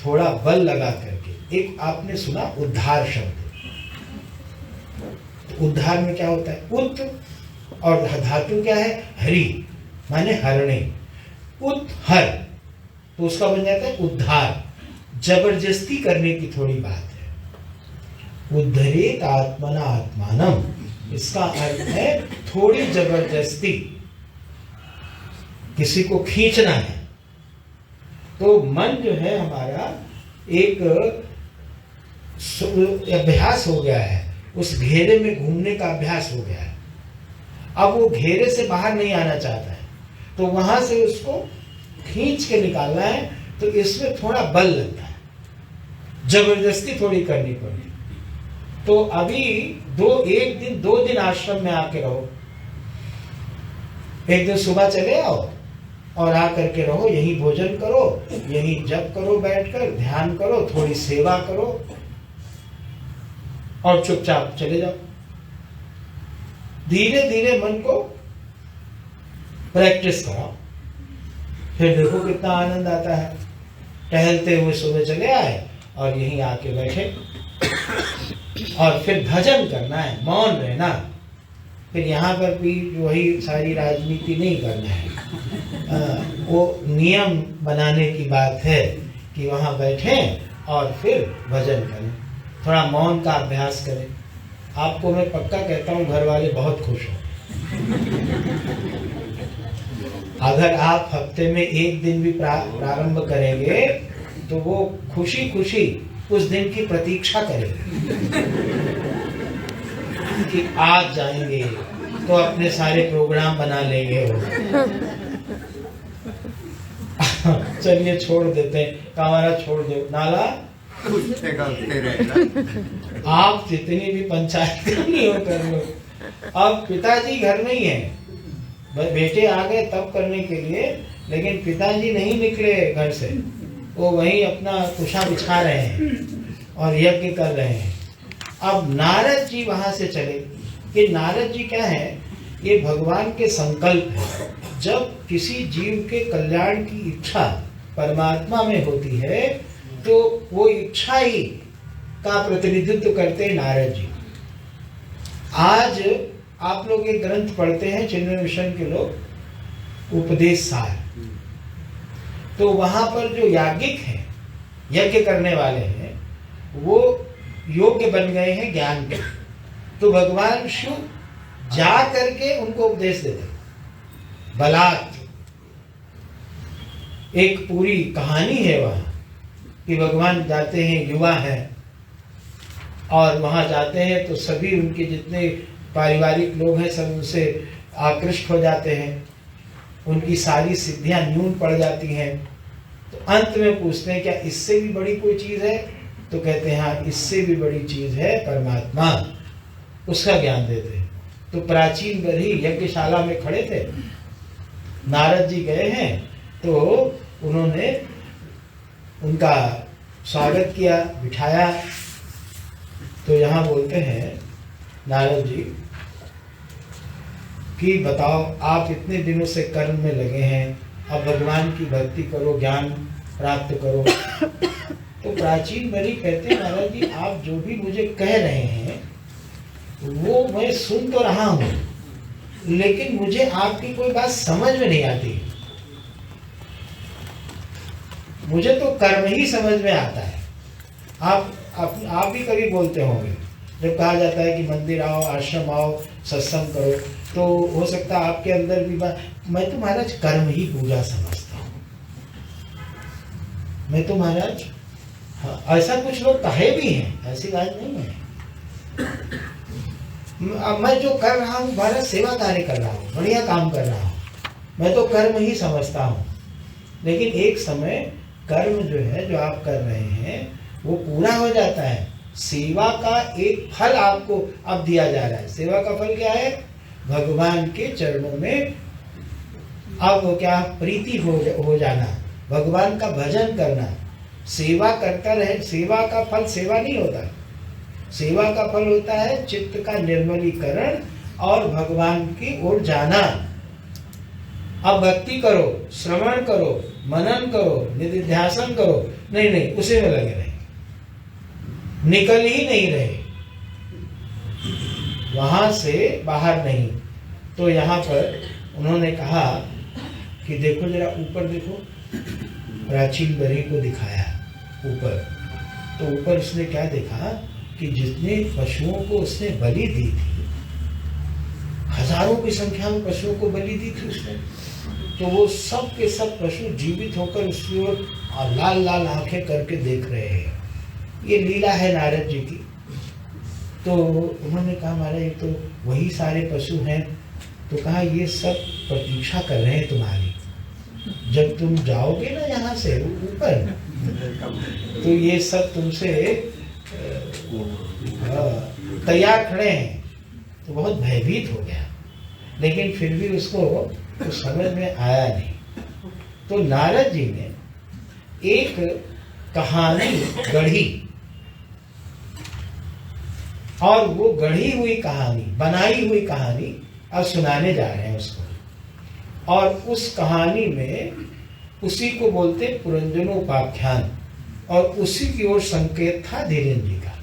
[SPEAKER 2] थोड़ा बल लगा करके, एक आपने सुना उद्धार शब्द, तो उद्धार में क्या होता है, उत और धातु क्या है, हरि माने हरणे, उत हर, तो उसका बन जाता है उद्धार। जबरदस्ती करने की थोड़ी बात है। उद्धरेत आत्मना आत्मानम, इसका अर्थ है थोड़ी जबरदस्ती, किसी को खींचना है। तो मन जो है हमारा एक अभ्यास हो गया है, उस घेरे में घूमने का अभ्यास हो गया है। अब वो घेरे से बाहर नहीं आना चाहता है, तो वहां से उसको खींच के निकालना है, तो इसमें थोड़ा बल लगता है, जबरदस्ती थोड़ी करनी पड़ती। तो अभी एक दो दिन आश्रम में आके रहो, एक दिन सुबह चले आओ और आकर के रहो, यही भोजन करो, यही जप करो, बैठकर ध्यान करो, थोड़ी सेवा करो और चुपचाप चले जाओ। धीरे धीरे मन को प्रैक्टिस कराओ, फिर देखो कितना आनंद आता है। टहलते हुए सुबह चले आए और यहीं आके बैठे, और फिर भजन करना है, मौन रहना। फिर यहाँ पर भी वही सारी राजनीति नहीं करना है। वो नियम बनाने की बात है कि वहाँ बैठें और फिर भजन करें, थोड़ा मौन का अभ्यास करें। आपको मैं पक्का कहता हूँ, घर वाले बहुत खुश हो। अगर आप हफ्ते में एक दिन भी प्रारंभ करेंगे, तो वो खुशी खुशी उस दिन की प्रतीक्षा करेंगे कि आज जाएंगे तो अपने सारे प्रोग्राम बना लेंगे। चलिए छोड़ देते हैं, हमारा छोड़ दो नाला, आप जितनी भी पंचायत करनी हो कर लो। अब पिताजी घर नहीं है, बेटे आ गए तब करने के लिए, लेकिन पिताजी नहीं निकले घर से, वो वहीं अपना कुशा बिछा रहे हैं और यज्ञ कर रहे हैं। अब नारद जी वहां से चले। ये नारद जी क्या है, ये भगवान के संकल्प है। जब किसी जीव के कल्याण की इच्छा परमात्मा में होती है, तो वो इच्छा ही का प्रतिनिधित्व करते हैं नारद जी। आज आप लोग एक ग्रंथ पढ़ते हैं चिन्मय मिशन के लोग, उपदेश सार, तो वहां पर जो याज्ञिक हैं, यज्ञ करने वाले हैं, वो योग्य बन गए हैं ज्ञान के। तो भगवान शिव जा करके उनको उपदेश देते, बलात्। एक पूरी कहानी है वहां कि भगवान जाते हैं, युवा हैं, और वहां जाते हैं तो सभी उनके जितने पारिवारिक लोग हैं सब उनसे आकृष्ट हो जाते हैं, उनकी सारी सिद्धियां न्यून पड़ जाती हैं। तो अंत में पूछते हैं क्या इससे भी बड़ी कोई चीज है, तो कहते हैं हाँ इससे भी बड़ी चीज है परमात्मा, उसका ज्ञान देते हैं। तो प्राचीन बरही यज्ञशाला में खड़े थे, नारद जी गए हैं, तो उन्होंने उनका स्वागत किया, बिठाया। तो यहाँ बोलते हैं नारद जी कि बताओ आप इतने दिनों से कर्म में लगे हैं, अब भगवान की भक्ति करो, ज्ञान प्राप्त करो। तो प्राचीन बरी कहते हैं नारद जी आप जो भी मुझे कह रहे हैं वो मैं सुन तो रहा हूं, लेकिन मुझे आपकी कोई बात समझ में नहीं आती। मुझे तो कर्म ही समझ में आता है। आप भी कभी बोलते होंगे, जब कहा जाता है कि मंदिर आओ, आश्रम आओ, सत्संग करो, तो हो सकता है आपके अंदर भी बात, मैं तो महाराज कर्म ही पूजा समझता हूँ, मैं तो महाराज। हाँ, ऐसा कुछ लोग कहे भी हैं, ऐसी बात नहीं है। मैं जो कर रहा हूँ महाराज सेवा कार्य कर रहा हूँ, बढ़िया काम कर रहा हूँ, मैं तो कर्म ही समझता हूँ। लेकिन एक समय कर्म जो है जो आप कर रहे हैं वो पूरा हो जाता है, सेवा का एक फल आपको अब दिया जा रहा है। सेवा का फल क्या है? भगवान के चरणों में अब क्या प्रीति हो जाना, भगवान का भजन करना। सेवा करता रहे। सेवा का फल सेवा नहीं होता, सेवा का फल होता है चित्त का निर्मलीकरण और भगवान की ओर जाना। अब भक्ति करो, श्रवण करो, मनन करो, निधिध्यासन करो, नहीं, उसी में लगे रहे, निकल ही नहीं रहे, वहां से बाहर नहीं। तो यहाँ पर उन्होंने कहा कि देखो जरा ऊपर देखो, प्राचीन बरी को दिखाया ऊपर, तो ऊपर उसने क्या देखा कि जितने पशुओं को उसने बलि दी थी, हजारों की संख्या में पशुओं को बलि दी थी उसने, तो वो सब के सब पशु जीवित होकर उसकी ओर लाल लाल आंखें करके देख रहे हैं। ये लीला है नारद जी की। तो उन्होंने कहा महाराज ये तो वही सारे पशु हैं। तो कहा ये सब प्रतीक्षा कर रहे हैं तुम्हारी, जब तुम जाओगे ना यहाँ से ऊपर, तो ये सब तुमसे तैयार खड़े हैं। तो बहुत भयभीत हो गया, लेकिन फिर भी उसको तो समझ में आया नहीं। तो नारद जी ने एक कहानी गढ़ी, और वो गढ़ी हुई कहानी, बनाई हुई कहानी अब सुनाने जा रहे हैं उसको। और उस कहानी में उसी को बोलते पुरंजनोपाख्यान, और उसी की ओर संकेत था धीरेन्द्र जी का।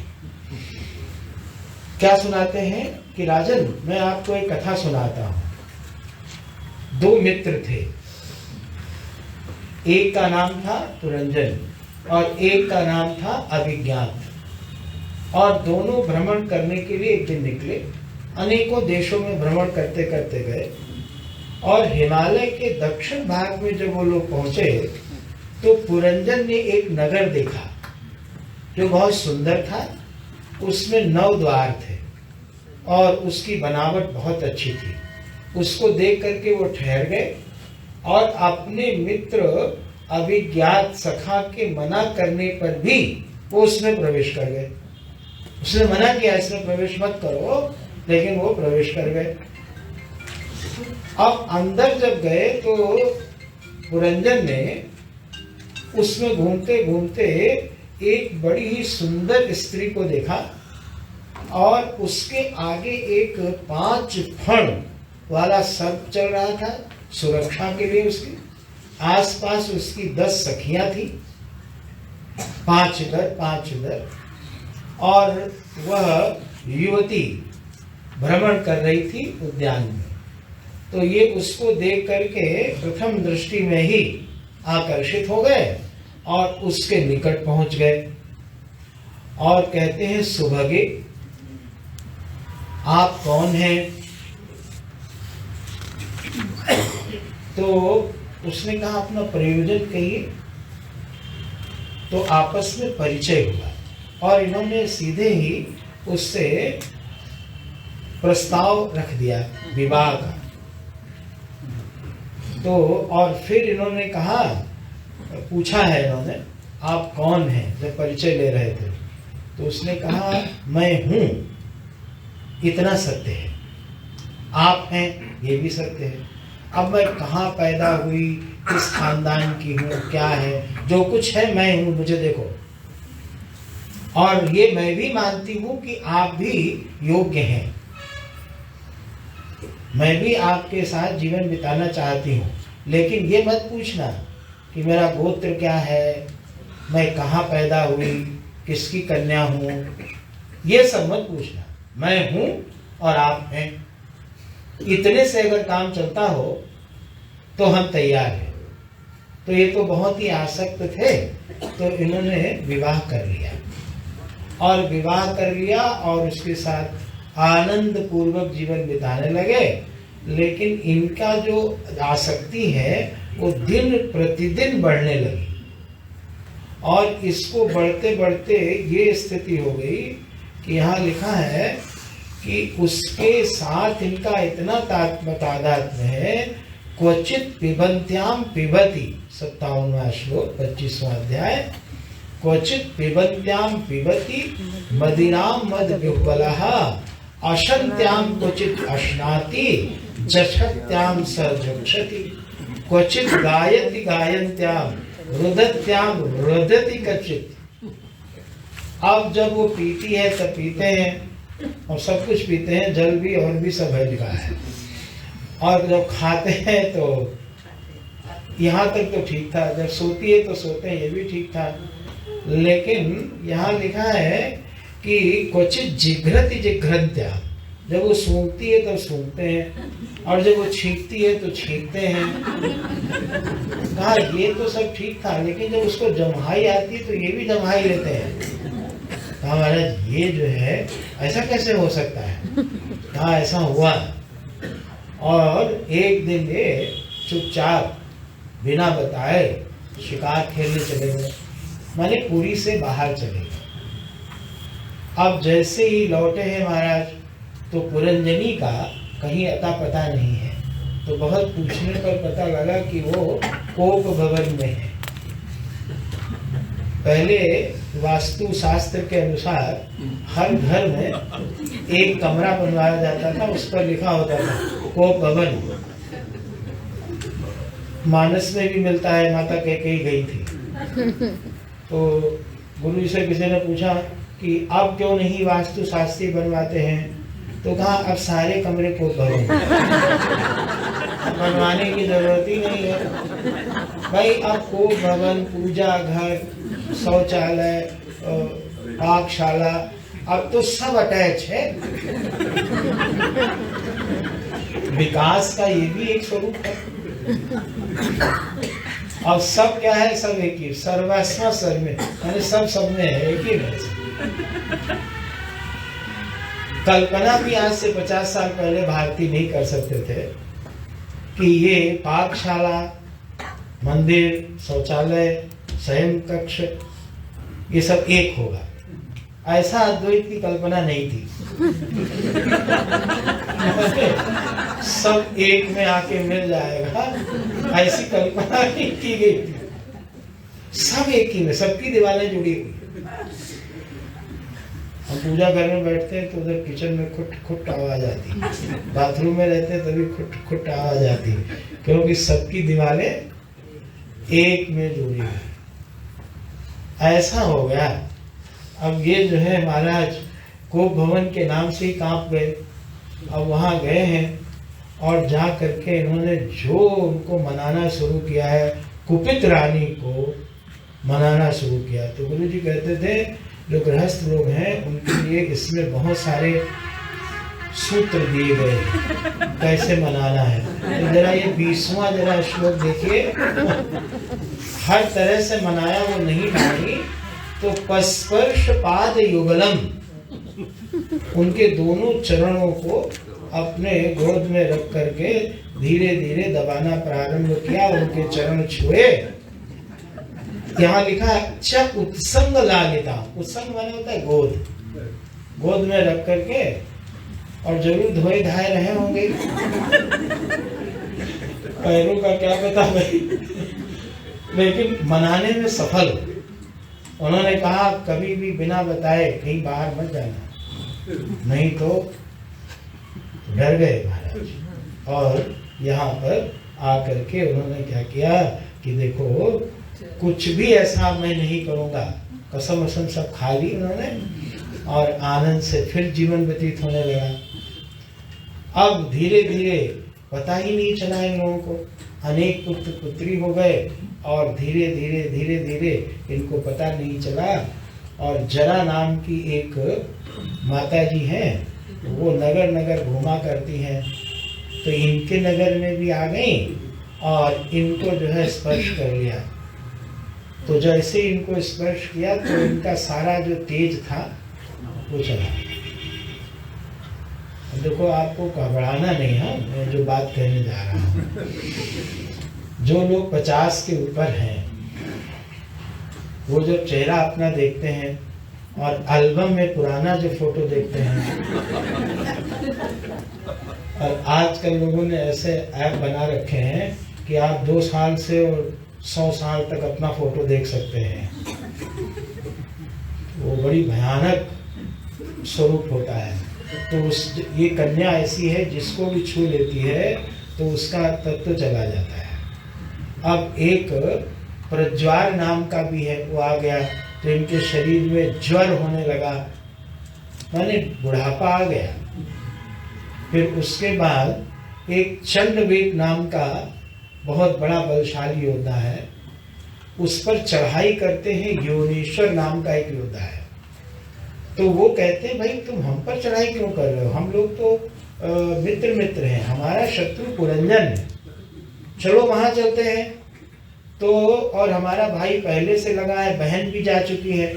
[SPEAKER 2] क्या सुनाते हैं कि राजन, मैं आपको एक कथा सुनाता हूं। दो मित्र थे, एक का नाम था पुरंजन और एक का नाम था अभिज्ञात, और दोनों भ्रमण करने के लिए एक दिन निकले। अनेकों देशों में भ्रमण करते करते गए, और हिमालय के दक्षिण भाग में जब वो लोग पहुंचे तो पुरंजन ने एक नगर देखा जो बहुत सुंदर था। उसमें 9 द्वार थे और उसकी बनावट बहुत अच्छी थी। उसको देख करके वो ठहर गए और अपने मित्र अभिज्ञात सखा के मना करने पर भी वो उसमें प्रवेश कर गए। उसने मना किया इसमें प्रवेश मत करो, लेकिन वो प्रवेश कर गए। अब अंदर जब गए तो पुरंजन ने उसमें घूमते घूमते एक बड़ी ही सुंदर स्त्री को देखा, और उसके आगे एक 5 फण वाला सर्प चल रहा था सुरक्षा के लिए। उसकी आसपास उसकी 10 सखियां थी, 5 इधर 5 इधर, और वह युवती भ्रमण कर रही थी उद्यान में। तो ये उसको देख करके प्रथम दृष्टि में ही आकर्षित हो गए और उसके निकट पहुंच गए, और कहते हैं सुभगे आप कौन हैं? तो उसने कहा अपना प्रयोजन कहिए। तो आपस में परिचय हुआ और इन्होंने सीधे ही उससे प्रस्ताव रख दिया विवाह का। तो और फिर इन्होंने कहा, पूछा है इन्होंने आप कौन हैं, जब परिचय ले रहे थे। तो उसने कहा मैं हूं, इतना सत्य है। आप हैं, ये भी सत्य है। अब मैं कहाँ पैदा हुई, किस खानदान की हूँ, क्या है, जो कुछ है मैं हूँ, मुझे देखो। और ये मैं भी मानती हूँ कि आप भी योग्य हैं, मैं भी आपके साथ जीवन बिताना चाहती हूँ। लेकिन ये मत पूछना कि मेरा गोत्र क्या है, मैं कहाँ पैदा हुई, किसकी कन्या हूँ, ये सब मत पूछना। मैं हूँ और आप हैं, इतने से अगर काम चलता हो तो हम तैयार हैं। तो ये तो बहुत ही आसक्त थे, तो इन्होंने विवाह कर लिया। और विवाह कर लिया और उसके साथ आनंद पूर्वक जीवन बिताने लगे। लेकिन इनका जो आसक्ति है वो दिन प्रतिदिन बढ़ने लगी, और इसको बढ़ते बढ़ते ये स्थिति हो गई कि यहाँ लिखा है कि उसके साथ इनका इतना तादात्म्य है, क्वचित पिबंत्याम पिबती, 57वां श्लोक 25वां अध्याय, क्वचित पिबंत्याम पिबती मदिराम मद विह्वलः अशन्त्याम क्वचित अश्नाति जठत्याम स जक्षति क्वचित गायति गायन्त्याम रुदत्याम रुदति कचित। अब जब वो पीती है तब पीते हैं और सब कुछ पीते हैं, जल भी और भी सब है लिखा है। और जब खाते हैं तो यहाँ तक तो ठीक था, जब सोती है तो सोते हैं, ये भी ठीक था। लेकिन यहाँ लिखा है कि क्वचित जिघ्रति जिघ्रन्त्या, जब वो सूंघती है तो सूंघते हैं और जब वो छींकती है तो छींकते हैं। कहा ये तो सब ठीक था, लेकिन जब उसको जम्हाई आती है तो ये भी जम्हाई लेते हैं। कहा महाराज ये जो है ऐसा कैसे हो सकता है? कहा ऐसा हुआ। और एक दिन ये चुपचाप बिना बताए शिकार खेलने चले गए, माने पुरी से बाहर चले गए। अब जैसे ही लौटे हैं महाराज तो पुरंजनी का कहीं अता पता नहीं है। तो बहुत पूछने पर पता लगा कि वो कोप भवन में है। पहले वास्तु शास्त्र के अनुसार हर घर में एक कमरा बनवाया जाता था, उस पर लिखा होता था कोप भवन। मानस में भी मिलता है, माता कैकेयी गई थी तो गुरु जी से किसी ने पूछा कि अब क्यों नहीं वास्तु शास्त्री बनवाते हैं? तो कहा अब सारे कमरे को भवन बनवाने की जरूरत ही नहीं है भाई। अब को भवन, पूजा घर, शौचालय, पाकशाला, अब तो सब अटैच है। विकास का ये भी एक स्वरूप है। और सब क्या है? सब एक ही, सर्वस्व सर्वे, यानी सब में है, एक ही है। कल्पना भी आज से 50 साल पहले भारतीय नहीं कर सकते थे कि ये पाकशाला, मंदिर, शौचालय, शयन कक्ष ये सब एक होगा। ऐसा अद्वैत की कल्पना नहीं थी। सब एक में आके मिल जाएगा, ऐसी कल्पना नहीं की गई थी। सब एक ही में, सबकी दीवारें जुड़ी हुई। हम पूजा करने बैठते हैं तो उधर किचन में खुट खुट आवाज आती है, बाथरूम में रहते हैं तभी खुट खुट आवाज आती है, क्योंकि सबकी दीवारें एक में जुड़ी है। ऐसा हो गया। अब ये जो है महाराज कोप भवन के नाम से ही कांप गए। अब वहां गए हैं और जा करके इन्होंने जो उनको मनाना शुरू किया है, कुपित रानी को मनाना शुरू किया। तो गुरु जी कहते थे जो गृहस्थ लोग हैं उनके लिए इसमें बहुत सारे सूत्र दिए गए कैसे मनाना है। तो जरा ये 20वां जरा श्लोक देखिए। हर तरह से मनाया वो नहीं मानी तो पस्पर्श पाद युगलम, उनके दोनों चरणों को अपने गोद में रख करके धीरे धीरे दबाना प्रारंभ किया, उनके चरण छुए। यहाँ लिखा है च उत्संग लालिता, उत्संग माने होता है गोद, गोद में रख करके, और जरूर धोए धाए रहे होंगे। पैरों का क्या पता भाई, लेकिन मनाने में सफल। उन्होंने कहा कभी भी बिना बताए कहीं बाहर मत जाना, नहीं तो डर गए महाराज। और यहाँ पर आकर के उन्होंने क्या किया कि देखो कुछ भी ऐसा मैं नहीं करूंगा, कसम वसम सब खा ली उन्होंने और आनंद से फिर जीवन व्यतीत होने लगा। अब धीरे धीरे पता ही नहीं चला इन लोगों को, अनेक पुत्र पुत्री हो गए और धीरे धीरे इनको पता नहीं चला। और जरा नाम की एक माता जी हैं, वो नगर नगर घूमा करती हैं, तो इनके नगर में भी आ गई और इनको जो है स्पर्श कर लिया। तो जैसे इनको स्पर्श किया तो इनका सारा जो तेज था वो चला। देखो आपको घबराना नहीं है, मैं जो बात कहने जा रहा हूँ। जो लोग 50 के ऊपर हैं वो जब चेहरा अपना देखते हैं और एल्बम में पुराना जो फोटो देखते हैं, और आजकल लोगों ने ऐसे ऐप बना रखे हैं कि आप 2 साल से और 100 साल तक अपना फोटो देख सकते हैं। वो बड़ी भयानक स्वरूप होता है। तो ये कन्या ऐसी है जिसको भी छू लेती है तो उसका तत्व चला जाता है। अब एक प्रज्वार नाम का भी है, वो आ गया। तो इनके शरीर में ज्वर होने लगा, माने बुढ़ापा आ गया। फिर उसके बाद एक चंडवेग नाम का बहुत बड़ा बलशाली योद्धा है, उस पर चढ़ाई करते हैं। योनेश्वर नाम का एक योद्धा है। तो वो कहते हैं भाई तुम हम पर चढ़ाई क्यों कर रहे हो, हम लोग तो मित्र हैं, हमारा शत्रु पुरंजन है, चलो वहां चलते हैं। तो और हमारा भाई पहले से लगा है, बहन भी जा चुकी है।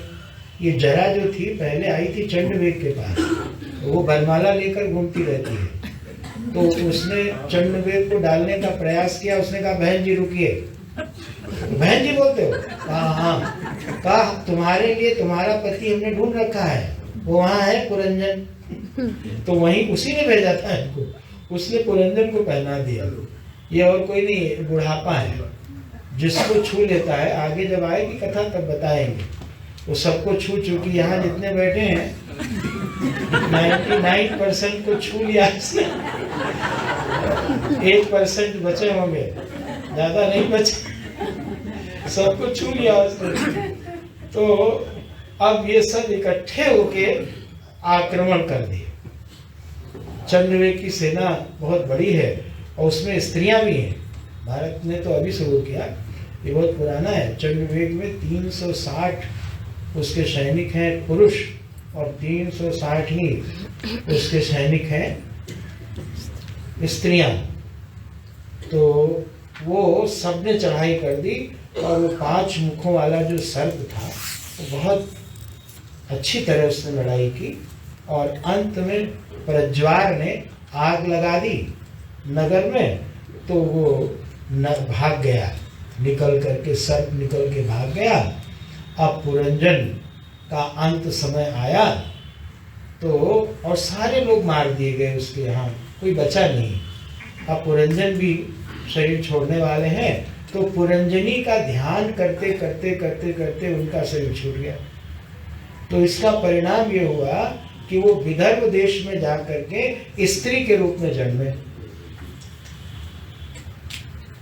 [SPEAKER 2] ये जरा जो थी पहले आई थी चंडवेग के पास, तो वो बरमाला लेकर घूमती रहती है। तो उसने चंडवेग को डालने का प्रयास किया। उसने कहा बहन जी रुकिए। बहन जी बोलते हो? हाँ। कहा तुम्हारे लिए तुम्हारा पति हमने ढूंढ रखा है, वो वहाँ है पुरंजन। तो वहीं उसी ने भेजा था इनको, उसने पुरंजन को पहना दिया। ये और कोई नहीं, बुढ़ापा है, जिसको छू लेता है। आगे जब आएगी कथा तब बताएंगे। वो सबको छू चुकी, यहाँ जितने बैठे हैं 99% को छू लिया इसने। 1% बचे होंगे, ज्यादा नहीं बचे, सबको छू लिया उसने। तो अब ये सब इकट्ठे होके आक्रमण कर दिए। चंद्रवेग की सेना बहुत बड़ी है और उसमें स्त्रियां भी हैं। भारत ने तो अभी शुरू किया, ये बहुत पुराना है। चंद्रवेग में 360 उसके सैनिक हैं पुरुष और 360 ही उसके सैनिक हैं स्त्रियां। तो वो सबने चढ़ाई कर दी और वो 5 मुखों वाला जो सर्प था वो बहुत अच्छी तरह उसने लड़ाई की और अंत में प्रज्वार ने आग लगा दी नगर में। तो वो भाग गया, निकल करके सर्प निकल के भाग गया। अब पुरंजन का अंत समय आया तो और सारे लोग मार दिए गए उसके यहाँ, कोई बचा नहीं। अब पुरंजन भी शरीर छोड़ने वाले हैं। तो पुरंजनी का ध्यान करते करते करते करते उनका शरीर छूट गया। तो इसका परिणाम ये हुआ कि वो विदर्भ देश में जाकर के स्त्री के रूप में जन्मे।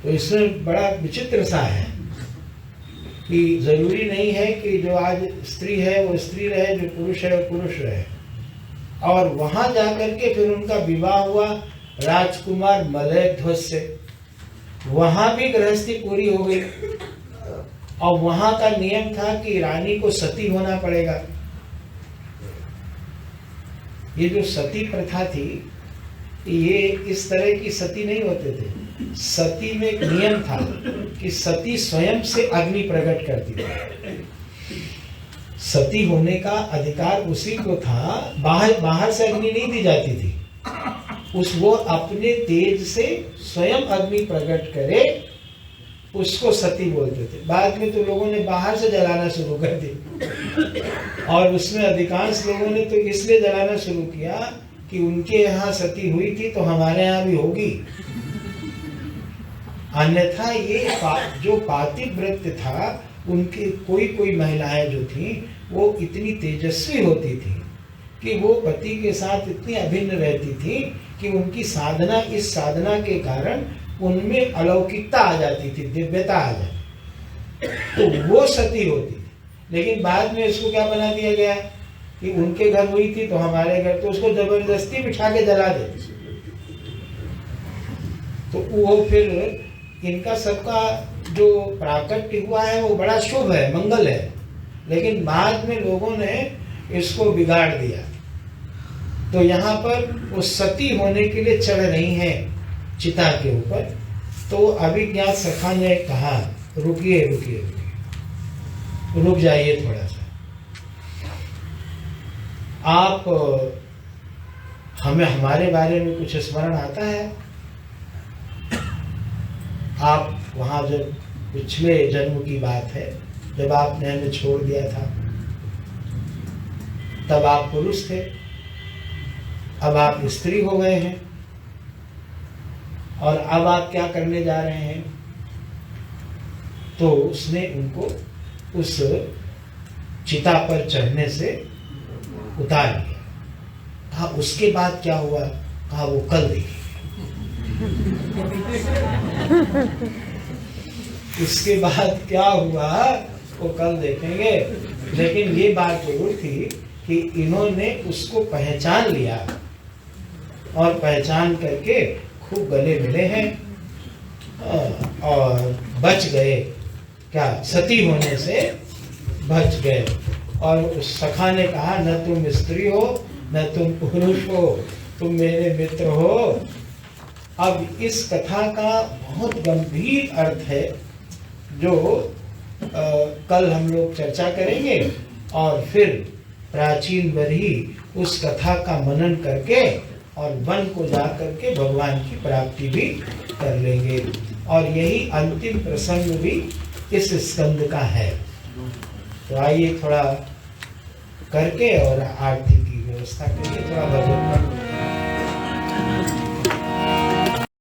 [SPEAKER 2] तो इसमें बड़ा विचित्र सा है कि जरूरी नहीं है कि जो आज स्त्री है वो स्त्री रहे, जो पुरुष है वो पुरुष रहे। और वहां जाकर के फिर उनका विवाह हुआ राजकुमार मलयध्वज से। वहां भी गृहस्थी पूरी हो गई और वहां का नियम था कि रानी को सती होना पड़ेगा। ये जो सती प्रथा थी, ये इस तरह की सती नहीं होते थे। सती में एक नियम था कि सती स्वयं से अग्नि प्रकट करती थी। सती होने का अधिकार उसी को था, बाहर से अग्नि नहीं दी जाती थी। वो अपने तेज से स्वयं अग्नि प्रकट करे, उसको सती बोलते थे। बाद में तो लोगों ने बाहर से जलाना शुरू कर दी और उसमें अधिकांश लोगों ने तो इसलिए जलाना शुरू किया कि उनके यहाँ सती हुई थी तो हमारे यहाँ भी होगी। अन्यथा ये जो पातिव्रत्य था, उनकी कोई महिलाएं जो थी वो इतनी तेजस्वी होती थी कि वो पति के साथ इतनी अभिन्न रहती थी कि उनकी साधना, इस साधना के कारण उनमें अलौकिकता आ जाती थी, दिव्यता आ जाती, तो वो सती होती थी। लेकिन बाद में इसको क्या बना दिया गया कि उनके घर हुई थी तो हमारे घर, तो उसको जबरदस्ती बिठा के जला देते। तो वो फिर इनका सबका जो प्राकट्य हुआ है वो बड़ा शुभ है, मंगल है, लेकिन बाद में लोगों ने इसको बिगाड़ दिया। तो यहाँ पर वो सती होने के लिए चढ़ रही हैं चिता के ऊपर। तो अभिज्ञात सखा ने कहा रुकिए रुकिए रुकिए, रुक जाइए थोड़ा सा, आप हमें हमारे बारे में कुछ स्मरण आता है? आप वहाँ जब पिछले जन्म की बात है, जब आपने हमें छोड़ दिया था तब आप पुरुष थे, अब आप स्त्री हो गए हैं और अब आप क्या करने जा रहे हैं? तो उसने उनको उस चिता पर चढ़ने से उतार दिया। कहा उसके बाद क्या हुआ? कहा वो कल देखिए। इसके बाद क्या हुआ वो कल देखेंगे। लेकिन ये बात जरूर थी कि इन्होंने उसको पहचान लिया और पहचान करके खूब गले मिले हैं और बच गए, क्या सती होने से बच गए। और उस सखा ने कहा न तुम स्त्री हो न तुम पुरुष हो, तुम मेरे मित्र हो। अब इस कथा का बहुत गंभीर अर्थ है जो कल हम लोग चर्चा करेंगे और फिर प्राचीन बरही उस कथा का मनन करके और वन को जा करके भगवान की प्राप्ति भी कर लेंगे। और यही अंतिम प्रसंग भी इस स्कंद का है। तो आइए थोड़ा करके और आरती की व्यवस्था करिए, थोड़ा भजन